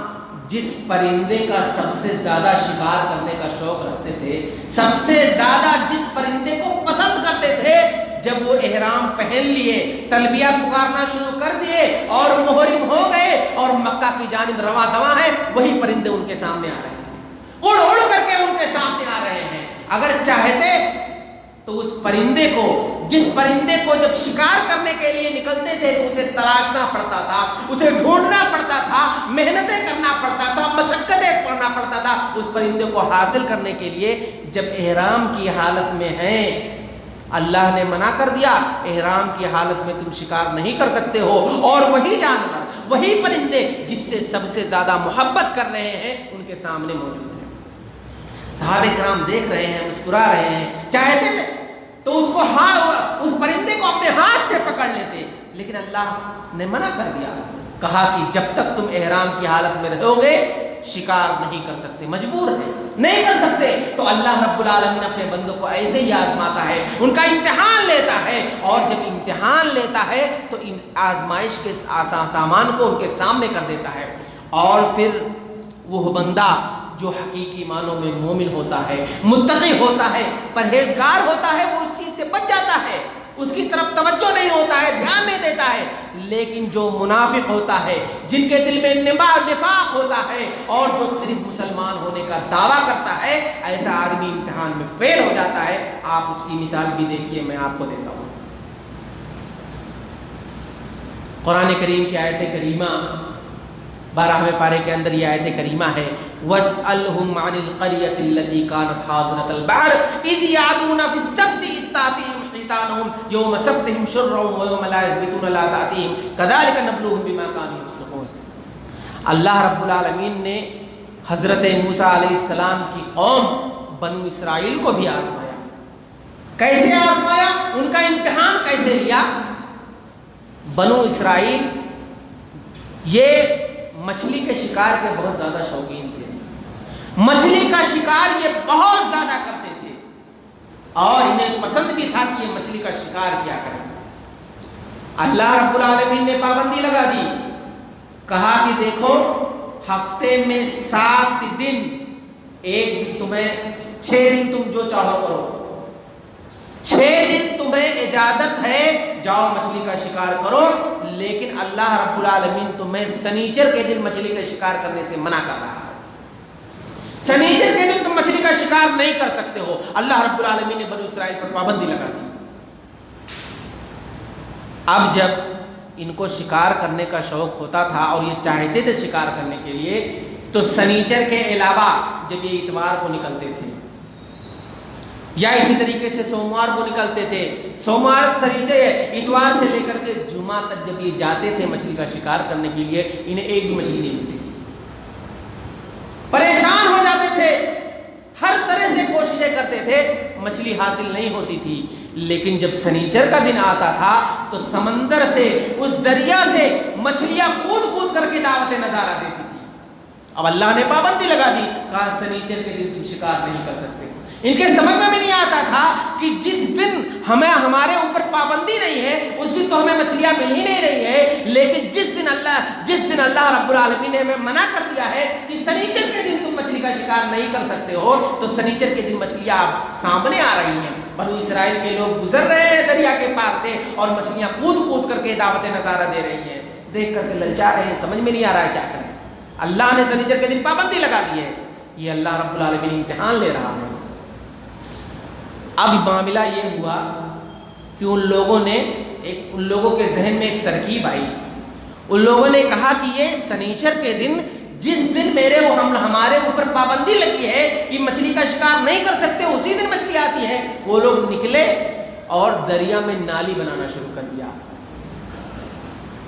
جس پرندے کا سب سے زیادہ شکار کرنے کا شوق رکھتے تھے، سب سے زیادہ جس پرندے کو پسند کرتے تھے، جب وہ احرام پہن لیے، تلبیہ پکارنا شروع کر دیے اور محرم ہو گئے اور مکہ کی جانب رواں دواں ہیں، وہی پرندے ان کے سامنے آ رہے ہیں، اڑ اڑ کر کے ان کے سامنے آ رہے ہیں۔ اگر چاہتے تو اس پرندے کو، جس پرندے کو جب شکار کرنے کے لیے نکلتے تھے تو اسے تلاشنا پڑتا تھا، اسے ڈھونڈنا پڑتا تھا، محنتیں کرنا پڑتا تھا، مشقتیں کرنا پڑتا تھا اس پرندے کو حاصل کرنے کے لیے، جب احرام کی حالت میں ہیں اللہ نے منع کر دیا، احرام کی حالت میں تم شکار نہیں کر سکتے ہو، اور وہی جانور، وہی پرندے جس سے سب سے زیادہ محبت کر رہے ہیں ان کے سامنے موجود ہیں۔ صحابہ کرام دیکھ رہے ہیں، مسکرا رہے ہیں، چاہتے تھے تو اس پرندے کو اپنے ہاتھ سے پکڑ لیتے، لیکن اللہ نے منع کر دیا، کہا کہ جب تک تم احرام کی حالت میں رہو گے شکار نہیں کر سکتے، مجبور ہے نہیں کر سکتے۔ تو اللہ رب العالمین اپنے بندوں کو ایسے ہی آزماتا ہے، ان کا امتحان لیتا ہے، اور جب امتحان لیتا ہے تو ان آزمائش کے سامان کو ان کے سامنے کر دیتا ہے، اور پھر وہ بندہ جو حقیقی معنوں میں مومن ہوتا ہے، متقی ہوتا ہے، پرہیزگار ہوتا ہے، وہ اس چیز سے بچ جاتا ہے، اس کی طرف توجہ نہیں ہوتا ہے، دھیان نہیں دیتا ہے۔ لیکن جو منافق ہوتا ہے، جن کے دل میں نفاق ہوتا ہے، اور جو صرف مسلمان ہونے کا دعویٰ کرتا ہے، ایسا آدمی امتحان میں فیل ہو جاتا ہے۔ آپ اس کی مثال بھی دیکھیے، میں آپ کو دیتا ہوں۔ قرآن کریم کی آیت کریمہ 12ویں پارے کے اندر یہ آیت کریمہ ہے، وَاسْأَلْهُمْ عَنِ الْقَرْيَةِ الَّتِي كَانَتْ حَاضِرَةَ الْبَحْرِ إِذْ يَعْدُونَ فِي السَّبْتِ إِذْ تَأْتِيهِمْ حِيتَانُهُمْ يَوْمَ سَبْتِهِمْ شُرًّا وَيَوْمَ لَا يَسْبِتُونَ لَا تَأْتِيهِمْ كَذَلِكَ نَبْلُوهُمْ بِمَا كَانُوا يَفْسُقُونَ۔ اللہ رب العالمین نے حضرت موسیٰ علیہ السلام کی قوم بنو اسرائیل کو بھی آزمایا۔ کیسے آزمایا؟ ان کا امتحان کیسے لیا؟ بنو اسرائیل یہ مچھلی کے شکار کے بہت زیادہ شوقین تھے، مچھلی کا شکار یہ بہت زیادہ کرتے تھے، اور انہیں پسند بھی تھا کہ یہ مچھلی کا شکار کیا کریں۔ اللہ رب العالمین نے پابندی لگا دی، کہا کہ دیکھو ہفتے میں 7 دن، ایک دن تمہیں 6 دن تم جو چاہو کرو، 6 دن تمہیں اجازت ہے جاؤ مچھلی کا شکار کرو، لیکن اللہ رب العالمین تمہیں سنیچر کے دن مچھلی کا شکار کرنے سے منع کر رہا ہے۔ سنیچر کے دن تم مچھلی کا شکار نہیں کر سکتے ہو۔ اللہ رب العالمین نے بنو اسرائیل پر پابندی لگا دی۔ اب جب ان کو شکار کرنے کا شوق ہوتا تھا اور یہ چاہتے تھے شکار کرنے کے لیے، تو سنیچر کے علاوہ جب یہ اتوار کو نکلتے تھے یا اسی طریقے سے سوموار کو نکلتے تھے، سوموار سنیچر اتوار سے لے کر کے جمعہ تک جب یہ جاتے تھے مچھلی کا شکار کرنے کے لیے، انہیں ایک بھی مچھلی نہیں ملتی تھی، پریشان ہو مچھلی حاصل نہیں ہوتی تھی، لیکن جب سنیچر کا دن آتا تھا تو سمندر سے، اس دریا سے مچھلیاں کود کود کر کے دعوت نظارہ دیتی تھی۔ اب اللہ نے پابندی لگا دی، کہا سنیچر کے دن تم شکار نہیں کر سکتے۔ ان کے سمجھ میں بھی نہیں آتا تھا کہ جس دن ہمارے اوپر پابندی نہیں ہے اس دن تو ہمیں مچھلیاں مل ہی نہیں رہی ہے، لیکن جس دن اللہ رب العالمین نے ہمیں منع کر دیا ہے کہ سنیچر کے دن تم مچھلی کا شکار نہیں کر سکتے ہو، تو سنیچر کے دن مچھلیاں اب سامنے آ رہی ہیں۔ بنو اسرائیل کے لوگ گزر رہے ہیں دریا کے پار سے اور مچھلیاں کود کود کر کے دعوت نظارہ دے رہی ہیں، دیکھ کر کے للچا رہے ہیں، سمجھ میں نہیں آ رہا ہے کیا کریں۔ اللہ نے سنیچر کے دن پابندی لگا دی ہے، یہ اللہ رب العالمین امتحان لے رہا ہے۔ اب معاملہ یہ ہوا کہ ان لوگوں کے ذہن میں ایک ترکیب آئی، ان لوگوں نے کہا کہ یہ سنیچر کے دن جس دن ہمارے اوپر پابندی لگی ہے کہ مچھلی کا شکار نہیں کر سکتے، اسی دن مچھلی آتی ہے۔ وہ لوگ نکلے اور دریا میں نالی بنانا شروع کر دیا۔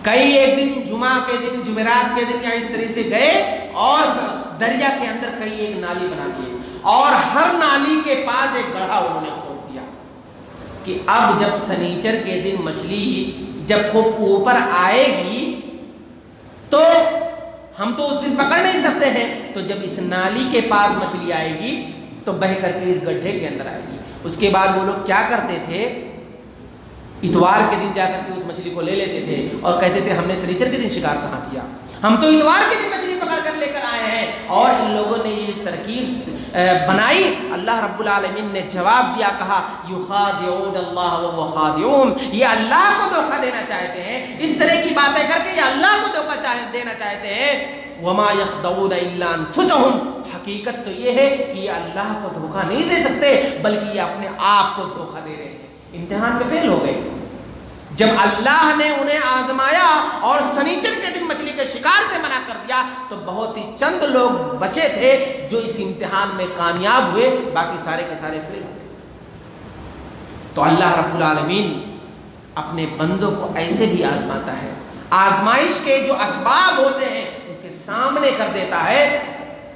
کئی ایک دن جمعہ کے دن، جمعرات کے دن یا اس طرح سے گئے اور دریا کے اندر کئی ایک نالی بنا دیے، اور ہر نالی کے پاس ایک گڑھا انہوں نے کھود دیا کہ اب جب سنیچر کے دن مچھلی جب خوب اوپر آئے گی تو ہم تو اس دن پکڑ نہیں سکتے ہیں، تو جب اس نالی کے پاس مچھلی آئے گی تو بہ کر کے اس گڈھے کے اندر آئے گی۔ اس کے بعد وہ لوگ کیا کرتے تھے، اتوار کے دن جا کر کے اس مچھلی کو لے لیتے تھے اور کہتے تھے ہم نے سنیچر کے دن شکار کہاں کیا، ہم تو اتوار کے دن مچھلی پکڑ کر لے کر آئے ہیں۔ اور ان لوگوں نے یہ ترکیب بنائی، اللہ رب العالمین نے جواب دیا، کہا یخادعون اللہ وهو خادعون، یہ اللہ کو دھوکہ دینا چاہتے ہیں، اس طرح کی باتیں کر کے یہ اللہ کو دھوکہ دینا چاہتے ہیں۔ وما يخدعون الا انفسهم، حقیقت تو یہ ہے کہ یہ اللہ کو دھوکہ نہیں دے سکتے بلکہ یہ اپنے آپ کو دھوکہ دے رہے ہیں۔ امتحان میں فیل ہو گئے۔ جب اللہ نے انہیں آزمایا اور سنیچر کے دن مچھلی کے شکار سے منع کر دیا تو بہت ہی چند لوگ بچے تھے جو اس امتحان میں کامیاب ہوئے، باقی سارے کے سارے فیل ہو گئے۔ تو اللہ رب العالمین اپنے بندوں کو ایسے بھی آزماتا ہے، آزمائش کے جو اسباب ہوتے ہیں اس کے سامنے کر دیتا ہے،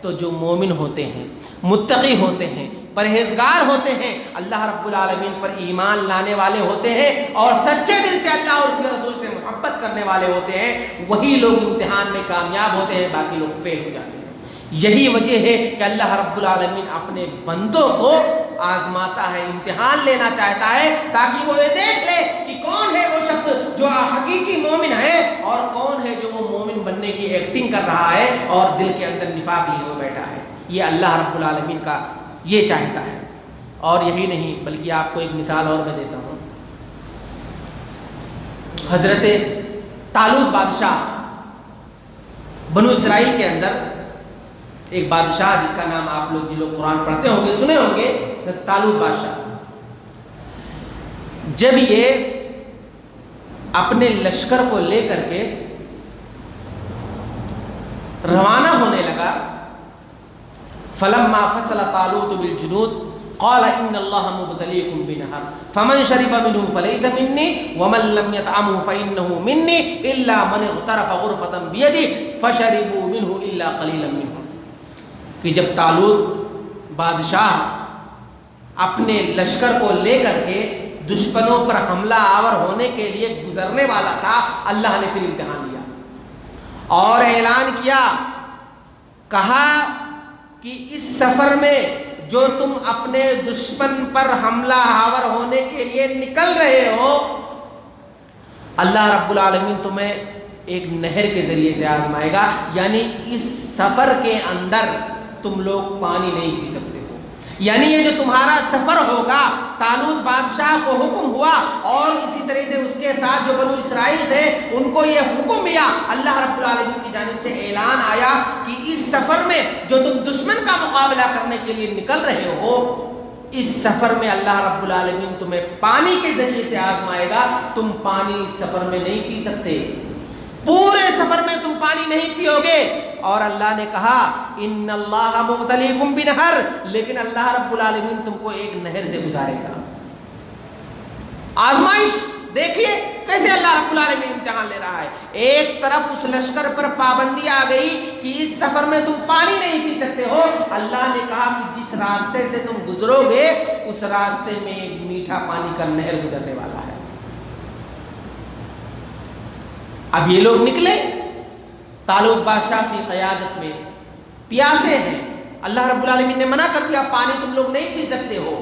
تو جو مومن ہوتے ہیں، متقی ہوتے ہیں، پرہیزگار ہوتے ہیں، اللہ رب العالمین پر ایمان لانے والے ہوتے ہیں اور سچے دل سے اللہ اور اس کے رسول سے محبت کرنے والے ہوتے ہیں، وہی لوگ امتحان میں کامیاب ہوتے ہیں، باقی لوگ فیل ہو جاتے ہیں۔ یہی وجہ ہے کہ اللہ رب العالمین اپنے بندوں کو آزماتا ہے، امتحان لینا چاہتا ہے تاکہ وہ یہ دیکھ لے کہ کون ہے وہ شخص جو حقیقی مومن ہے اور کون ہے جو وہ مومن بننے کی ایکٹنگ کر رہا ہے اور دل کے اندر نفاق لیے ہوئے بیٹھا ہے۔ یہ اللہ رب العالمین کا یہ چاہتا ہے۔ اور یہی نہیں بلکہ آپ کو ایک مثال اور میں دیتا ہوں۔ حضرت طالوت بادشاہ، بنو اسرائیل کے اندر ایک بادشاہ جس کا نام آپ لوگ جو لوگ قرآن پڑھتے ہوں گے سنے ہوں گے، طالوت بادشاہ، جب یہ اپنے لشکر کو لے کر کے روانہ ہونے لگا، فلما فصل طالوت بالجنود قال ان الله مبتليكم بنهر فمن شرب منه فليس مني ومن لم يطعمه فانه مني الا من اغترف غرفه بيده فشربوا منه الا قليلا منهم۔ کہ جب طالوت بادشاہ اپنے لشکر کو لے کر کے دشمنوں پر حملہ آور ہونے کے لیے گزرنے والا تھا، اللہ نے پھر امتحان لیا اور اعلان کیا، کہا کہ اس سفر میں جو تم اپنے دشمن پر حملہ آور ہونے کے لیے نکل رہے ہو، اللہ رب العالمین تمہیں ایک نہر کے ذریعے سے آزمائے گا، یعنی اس سفر کے اندر تم لوگ پانی نہیں پی سکتے ہو۔ یعنی یہ جو تمہارا سفر ہوگا، طالوت بادشاہ کو حکم ہوا اور اسی طرح سے اس کے ساتھ جو بنو اسرائیل تھے ان کو یہ حکم ملا، اللہ رب العالمین کی جانب سے اعلان آیا کہ اس سفر میں جو تم دشمن کا مقابلہ کرنے کے لیے نکل رہے ہو، اس سفر میں اللہ رب العالمین تمہیں پانی کے ذریعے سے آزمائے گا، تم پانی اس سفر میں نہیں پی سکتے، پورے سفر میں تم پانی نہیں پیو گے۔ اور اللہ نے کہا ان اللہ مبتلیکم بنہر، لیکن اللہ رب العالمین تم کو ایک نہر سے گزارے گا۔ آزمائش دیکھیے کیسے اللہ رب العالمین امتحان لے رہا ہے؟ ایک طرف اس لشکر پر پابندی آ گئی کہ اس سفر میں تم پانی نہیں پی سکتے ہو، اللہ نے کہا کہ جس راستے سے تم گزرو گے اس راستے میں ایک میٹھا پانی کا نہر گزرنے والا ہے۔ اب یہ لوگ نکلے طالوت بادشاہ کی قیادت میں، پیاسے ہیں، اللہ رب العالمین نے منع کر دیا پانی تم لوگ نہیں پی سکتے ہو،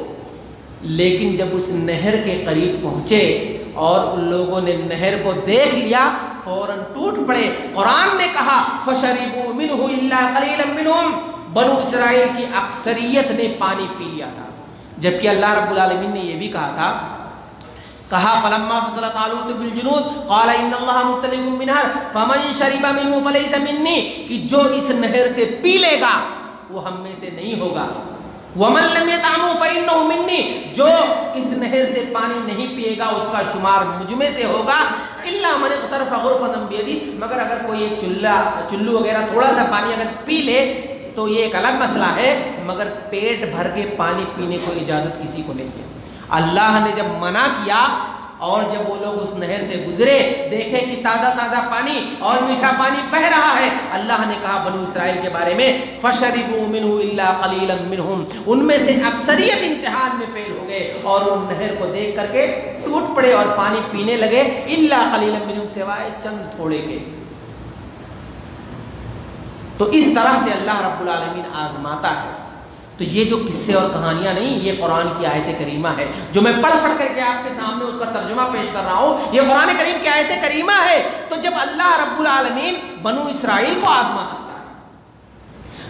لیکن جب اس نہر کے قریب پہنچے اور ان لوگوں نے نہر کو دیکھ لیا فوراً ٹوٹ پڑے۔ قرآن نے کہا فَشَرِبُوا مِنْهُ إِلَّا قَلِيلًا مِنْهُمْ، بنو اسرائیل کی اکثریت نے پانی پی لیا تھا، جبکہ اللہ رب العالمین نے یہ بھی کہا تھا، کہا فَلَمَّا فَصَلَ طَالُوتُ بِالْجُنُودِ قَالَ إِنَّ اللَّهَ مُبْتَلِيكُم بِنَهَرٍ فَمَن شَرِبَ مِنْهُ فَلَيْسَ مِنِّي، کہ جو اس نہر سے پی لے گا وہ ہم میں سے نہیں ہوگا، وَمَن لَّمْ يَطْعَمْهُ فَإِنَّهُ مِنِّي، جو اس نہر سے پانی نہیں پیے گا اس کا شمار مجھ میں سے ہوگا، إِلَّا مَنِ اغْتَرَفَ غُرْفَةً بِيَدِهِ، مگر اگر کوئی ایک چلو وغیرہ تھوڑا سا پانی اگر پی لے تو یہ ایک الگ مسئلہ ہے، مگر پیٹ بھر کے پانی پینے کو اجازت کسی کو نہیں ہے۔ اللہ نے جب منع کیا اور جب وہ لوگ اس نہر سے گزرے دیکھے کہ تازہ تازہ پانی اور میٹھا پانی بہ رہا ہے، اللہ نے کہا بنو اسرائیل کے بارے میں فَشَرِبُوا مِنْهُ إِلَّا قَلِيلًا مِنْهُمْ، ان میں سے اکثریت امتحان میں فیل ہو گئے اور ان نہر کو دیکھ کر کے ٹوٹ پڑے اور پانی پینے لگے، إِلَّا قَلِيلًا مِنْهُمْ، سوائے چند تھوڑے کے۔ تو اس طرح سے اللہ رب العالمین آزماتا ہے۔ تو یہ جو قصے اور کہانیاں نہیں، یہ قرآن کی آیت کریمہ ہے جو میں پڑھ کر کے آپ کے سامنے اس کا ترجمہ پیش کر رہا ہوں، یہ قرآن کریم کی آیت کریمہ ہے۔ تو جب اللہ رب العالمین بنو اسرائیل کو آزما سکتا ہے،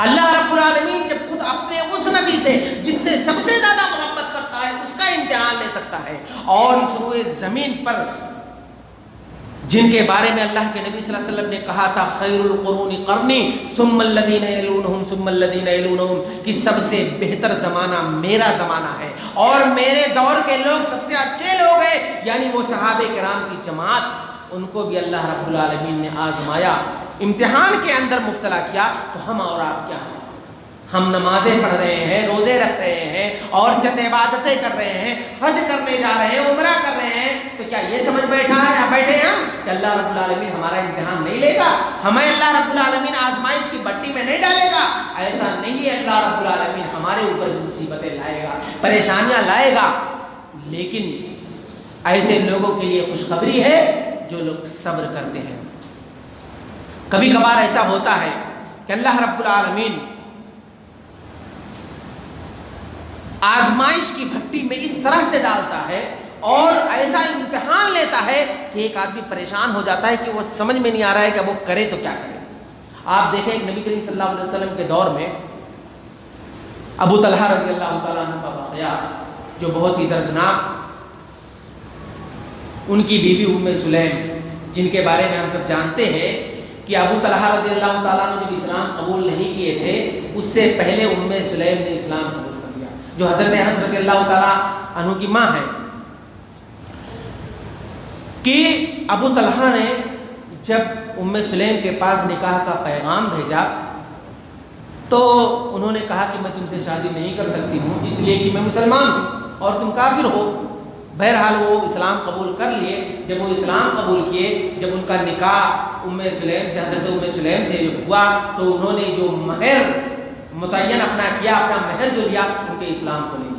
اللہ رب العالمین جب خود اپنے اس نبی سے جس سے سب سے زیادہ محبت کرتا ہے اس کا امتحان لے سکتا ہے، اور اس روئے زمین پر جن کے بارے میں اللہ کے نبی صلی اللہ علیہ وسلم نے کہا تھا خیر القرون قرنی ثم الذین یلونہم ثم الذین یلونہم، کہ سب سے بہتر زمانہ میرا زمانہ ہے اور میرے دور کے لوگ سب سے اچھے لوگ ہیں، یعنی وہ صحابہ کرام کی جماعت، ان کو بھی اللہ رب العالمین نے آزمایا، امتحان کے اندر مبتلا کیا۔ تو ہم اور آپ کیا ہیں؟ ہم نمازیں پڑھ رہے ہیں، روزے رکھ رہے ہیں اور چند عبادتیں کر رہے ہیں، حج کرنے جا رہے ہیں، عمرہ کر رہے ہیں، تو کیا یہ سمجھ بیٹھے ہیں ہم کہ اللہ رب العالمین ہمارا امتحان نہیں لے گا، ہمیں اللہ رب العالمین آزمائش کی بٹی میں نہیں ڈالے گا؟ ایسا نہیں ہے، اللہ رب العالمین ہمارے اوپر بھی مصیبتیں لائے گا، پریشانیاں لائے گا، لیکن ایسے لوگوں کے لیے خوشخبری ہے جو لوگ صبر کرتے ہیں۔ کبھی کبھار ایسا ہوتا ہے کہ اللہ رب العالمین آزمائش کی بھٹی میں اس طرح سے ڈالتا ہے اور ایسا امتحان لیتا ہے کہ ایک آدمی پریشان ہو جاتا ہے کہ وہ سمجھ میں نہیں آ رہا ہے کہ وہ کرے تو کیا کرے۔ آپ دیکھیں ایک نبی کریم صلی اللہ علیہ وسلم کے دور میں ابو طلحہ رضی اللہ تعالیٰ عنہ کا واقعہ جو بہت ہی دردناک، ان کی بیوی ام سلیم جن کے بارے میں ہم سب جانتے ہیں کہ ابو طلحہ رضی اللہ تعالیٰ عنہ جب اسلام قبول نہیں کیے تھے اس سے پہلے ام سلیم نے اسلام قبول کر لیا، جو حضرت انس رضی اللہ تعالیٰ عنہ کی ماں ہے۔ کہ ابو طلحہ نے جب ام سلیم کے پاس نکاح کا پیغام بھیجا تو انہوں نے کہا کہ میں تم سے شادی نہیں کر سکتی ہوں اس لیے کہ میں مسلمان ہوں اور تم کافر ہو۔ بہرحال وہ اسلام قبول کر لیے۔ جب وہ اسلام قبول کیے، جب ان کا نکاح ام سلیم سے، حضرت ام سلیم سے ہوا، تو انہوں نے جو مہر متعین اپنا کیا، اپنا مہر جو لیا، ان کے اسلام کو لے لیا۔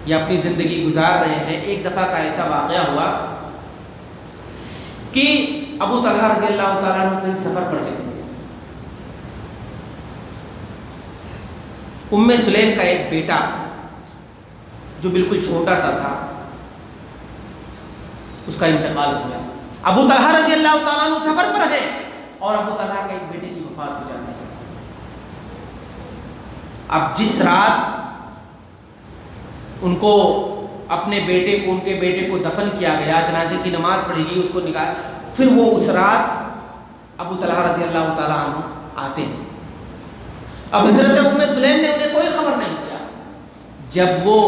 یہ اپنی زندگی گزار رہے ہیں۔ ایک دفعہ کا ایسا واقعہ ہوا کہ ابو طلحہ رضی اللہ تعالیٰ عنہ کہیں سفر پر چلے گئے۔ ام سلیم کا ایک بیٹا جو بالکل چھوٹا سا تھا اس کا انتقال ہو گیا۔ ابو طلحہ رضی اللہ تعالیٰ عنہ سفر پر ہے اور ابو طلحہ کا ایک بیٹے کی وفات ہو جاتی ہے۔ اب جس رات ان کو اپنے بیٹے کو، ان کے بیٹے کو دفن کیا گیا، جنازے کی نماز پڑھی گئی، اس کو نکال، پھر وہ اس رات ابو طلحہ رضی اللہ تعالیٰ عنہ آتے ہیں۔ اب حضرت ام سلیم نے انہیں کوئی خبر نہیں دیا۔ جب وہ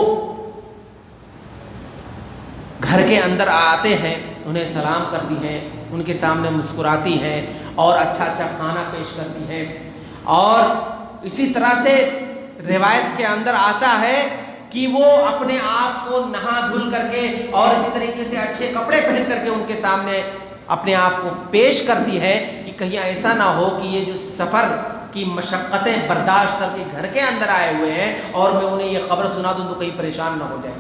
گھر کے اندر آتے ہیں، انہیں سلام کرتی ہیں، ان کے سامنے مسکراتی ہیں اور اچھا اچھا کھانا پیش کرتی ہیں۔ اور اسی طرح سے روایت کے اندر آتا ہے کہ کہ وہ اپنے آپ کو نہا دھل کر کے اور اسی طریقے سے اچھے کپڑے پہن کر کے ان کے سامنے اپنے آپ کو پیش کرتی ہے کہ کہیں ایسا نہ ہو کہ یہ جو سفر کی مشقتیں برداشت کر کے گھر کے اندر آئے ہوئے ہیں اور میں انہیں یہ خبر سنا دوں تو کہیں پریشان نہ ہو جائے.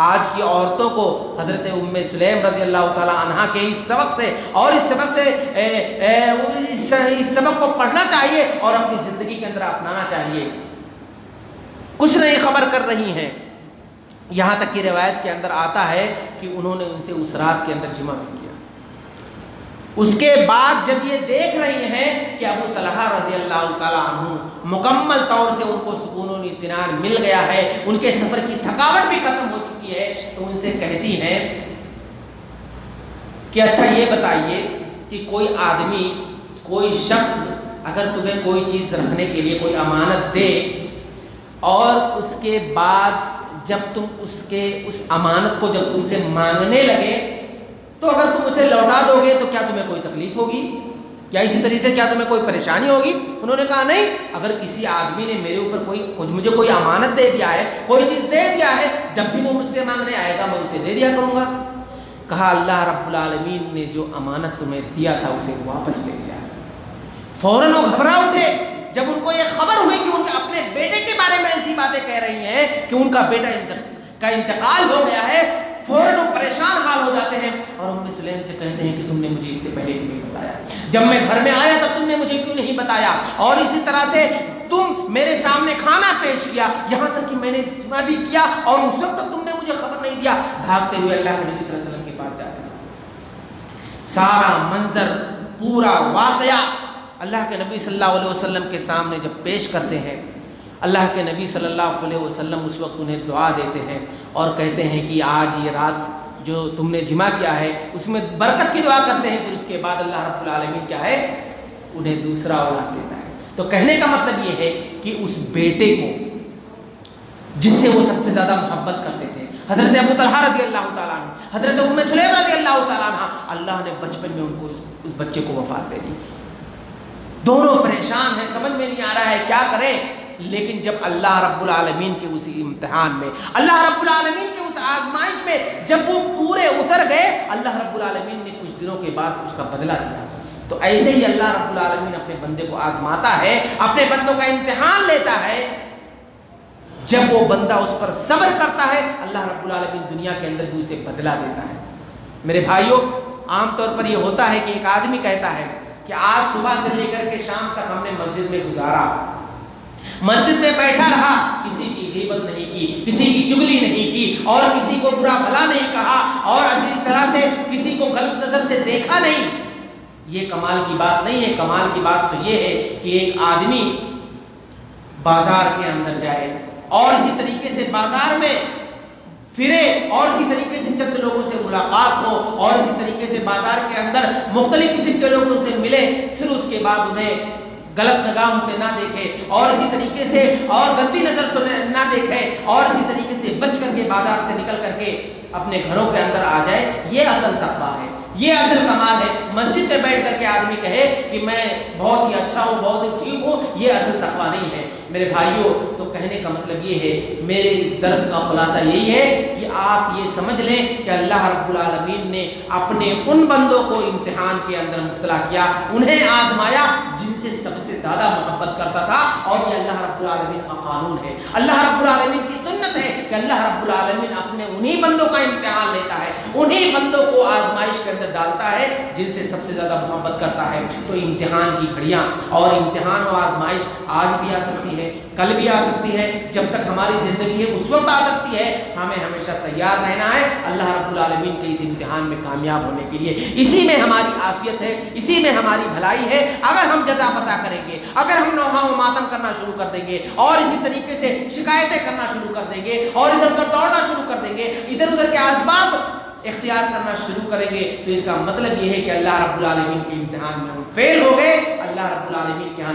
آج کی عورتوں کو حضرت ام سلیم رضی اللہ تعالی عنہا کے اس سبق سے اور اس سبق کو پڑھنا چاہیے اور اپنی زندگی کے اندر اپنانا چاہیے. کچھ نہیں خبر کر رہی ہیں، یہاں تک کہ روایت کے اندر آتا ہے کہ انہوں نے ان سے اس رات کے اندر جمع بھی کیا. اس کے بعد جب یہ دیکھ رہی ہیں کہ ابو طلحہ رضی اللہ تعالی عنہ مکمل طور سے ان کو سکون و اطمینان مل گیا ہے، ان کے سفر کی تھکاوٹ بھی ختم ہو چکی ہے، تو ان سے کہتی ہیں کہ اچھا یہ بتائیے کہ کوئی آدمی، کوئی شخص اگر تمہیں کوئی چیز رکھنے کے لیے کوئی امانت دے اور اس کے بعد جب تم اس امانت کو جب تم سے مانگنے لگے تو اگر تم اسے لوٹا دو گے تو کیا تمہیں کوئی تکلیف ہوگی؟ کیا اسی طریقے سے کیا تمہیں کوئی پریشانی ہوگی؟ انہوں نے کہا نہیں، اگر کسی آدمی نے میرے اوپر مجھے کوئی امانت دے دیا ہے، کوئی چیز دے دیا ہے، جب بھی وہ مجھ سے مانگنے آئے گا میں اسے دے دیا کروں گا. کہا اللہ رب العالمین نے جو امانت تمہیں دیا تھا اسے واپس لے لیا. فوراً وہ گھبرا اٹھے جب ان کو یہ خبر ہوئی کہ ان کے اپنے بیٹے کے بارے میں ایسی باتیں کہہ رہی ہیں کہ ان کا بیٹا کا انتقال ہو گیا ہے. فوراً وہ پریشان حال ہو جاتے ہیں اور ام سلیم سے کہتے ہیں کہ تم نے مجھے اس سے پہلے کیوں نہیں بتایا؟ جب میں گھر میں آیا تب تم نے مجھے کیوں نہیں بتایا؟ اور اسی طرح سے تم میرے سامنے کھانا پیش کیا، یہاں تک کہ میں نے جمع بھی کیا اور اس وقت تک تم نے مجھے خبر نہیں دیا. بھاگتے ہوئے اللہ کے نبی صلی اللہ علیہ وسلم کے پاس جاتے ہیں. سارا منظر، پورا واقعہ اللہ کے نبی صلی اللہ علیہ وسلم کے سامنے جب پیش کرتے ہیں، اللہ کے نبی صلی اللہ علیہ وسلم اس وقت انہیں دعا دیتے ہیں اور کہتے ہیں کہ آج یہ رات جو تم نے جمع کیا ہے اس میں برکت کی دعا کرتے ہیں. پھر اس کے بعد اللہ رب العالمین کیا ہے؟ انہیں دوسرا اولاد دیتا ہے. تو کہنے کا مطلب یہ ہے کہ اس بیٹے کو جس سے وہ سب سے زیادہ محبت کرتے تھے، حضرت ابو طلحہ رضی اللہ تعالیٰ عنہ، حضرت ام سلیم رضی اللہ تعالیٰ عنہ، اللہ نے بچپن میں ان کو اس بچے کو وفات دے دی. دونوں پریشان ہیں، سمجھ میں نہیں آ رہا ہے کیا کریں. لیکن جب اللہ رب العالمین کے اسی امتحان میں، اللہ رب العالمین کے اس آزمائش میں جب وہ پورے اتر گئے، اللہ رب العالمین نے کچھ دنوں کے بعد اس کا بدلہ دیا. تو ایسے ہی اللہ رب العالمین اپنے بندے کو آزماتا ہے، اپنے بندوں کا امتحان لیتا ہے. جب وہ بندہ اس پر صبر کرتا ہے، اللہ رب العالمین دنیا کے اندر بھی اسے بدلہ دیتا ہے. میرے بھائیوں، عام طور پر یہ ہوتا ہے کہ ایک آدمی کہتا ہے کہ آج صبح سے لے کر کے شام تک ہم نے مسجد میں گزارا، مسجد میں بیٹھا رہا، کسی کی غیبت نہیں کی، کسی کی چغلی نہیں کی اور کسی کو برا بھلا نہیں کہا اور اسی طرح سے کسی کو غلط نظر سے دیکھا نہیں. یہ کمال کی بات نہیں ہے. کمال کی بات تو یہ ہے کہ ایک آدمی بازار کے اندر جائے اور اسی طریقے سے بازار میں پھرے اور اسی طریقے سے چند لوگوں سے ملاقات ہو اور اسی طریقے سے بازار کے اندر مختلف قسم کے لوگوں سے ملے، پھر اس کے بعد انہیں غلط نگاہوں سے نہ دیکھے اور اسی طریقے سے اور گندی نظر سے نہ دیکھے اور اسی طریقے سے بچ کر کے بازار سے نکل کر کے اپنے گھروں کے اندر آ جائے. یہ اصل تقویٰ ہے، یہ اصل کمال ہے. مسجد میں بیٹھ کر کے آدمی کہے کہ میں بہت ہی اچھا ہوں، بہت ہی ٹھیک ہوں، یہ اصل تقویٰ نہیں ہے. میرے بھائیوں، تو کہنے کا مطلب یہ ہے، میرے اس درس کا خلاصہ یہی ہے کہ آپ یہ سمجھ لیں کہ اللہ رب العالمین نے اپنے ان بندوں کو امتحان کے اندر مبتلا کیا، انہیں آزمایا جن سے سب سے زیادہ محبت کرتا تھا. اور یہ اللہ رب العالمین کا قانون ہے، اللہ رب العالمین کی سنت ہے کہ اللہ رب العالمین اپنے انہی بندوں کا امتحان لیتا ہے، انہی بندوں کو آزمائش کے اندر ڈالتا ہے جن سے سب سے زیادہ محبت کرتا ہے. تو امتحان کی گھڑیاں اور امتحان و آزمائش آج بھی آ سکتی ہے، کل بھی آ سکتی ہے، جب تک ہماری زندگی ہے اس وقت آ سکتی ہے. ہمیں ہمیشہ تیار رہنا ہے اللہ رب العالمین کے اس امتحان میں کامیاب ہونے کے لیے. اسی میں ہماری عافیت ہے، اسی میں ہماری بھلائی ہے. اگر ہم جزا پسا کریں گے، اگر ہم نوحہ و ماتم کرنا شروع کر دیں گے اور اسی طریقے سے شکایتیں کرنا شروع کر دیں گے اور ادھر ادھر دوڑنا شروع کر دیں گے، ادھر ادھر کے اسباب اختیار کرنا شروع کریں گے، تو اس کا مطلب یہ ہے کہ اللہ رب العالمین کے امتحان میں ہم فیل ہو گئے. اللہ رب العالمین کے یہاں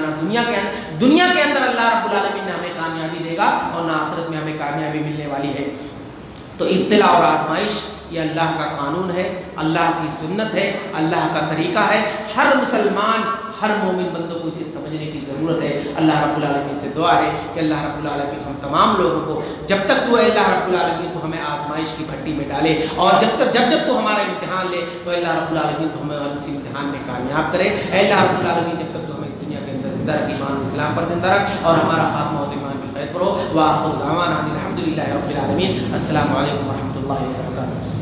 دنیا کے اندر اللہ رب العالمین نے ہمیں کامیابی دے گا اور نہ آخرت میں ہمیں کامیابی ملنے والی ہے. تو ابتلا اور آزمائش یہ اللہ کا قانون ہے، اللہ کی سنت ہے، اللہ کا طریقہ ہے. ہر مسلمان، ہر مومن بندوں کو اسے سمجھنے کی ضرورت ہے. اللہ رب العالمین سے دعا ہے کہ اللہ رب العالمین ہم تمام لوگوں کو، جب تک تو اللہ رب العالمین تو ہمیں آزمائش کی بھٹی میں ڈالے، اور جب تو ہمارا امتحان لے تو اللہ رب العالمین تو ہمیں اسی امتحان میں کامیاب کرے. اے اللہ رب العالمین جب تک تو ہمیں اس دنیا کے اندر زندہ رکھ، ایمان و اسلام پر زندہ رکھ، اور ہمارا خاتمہ و ایمان بالخیر کرو. وآخر دعوانا الحمدللہ رب العالمین. السلام علیکم ورحمۃ اللہ وبرکاتہ.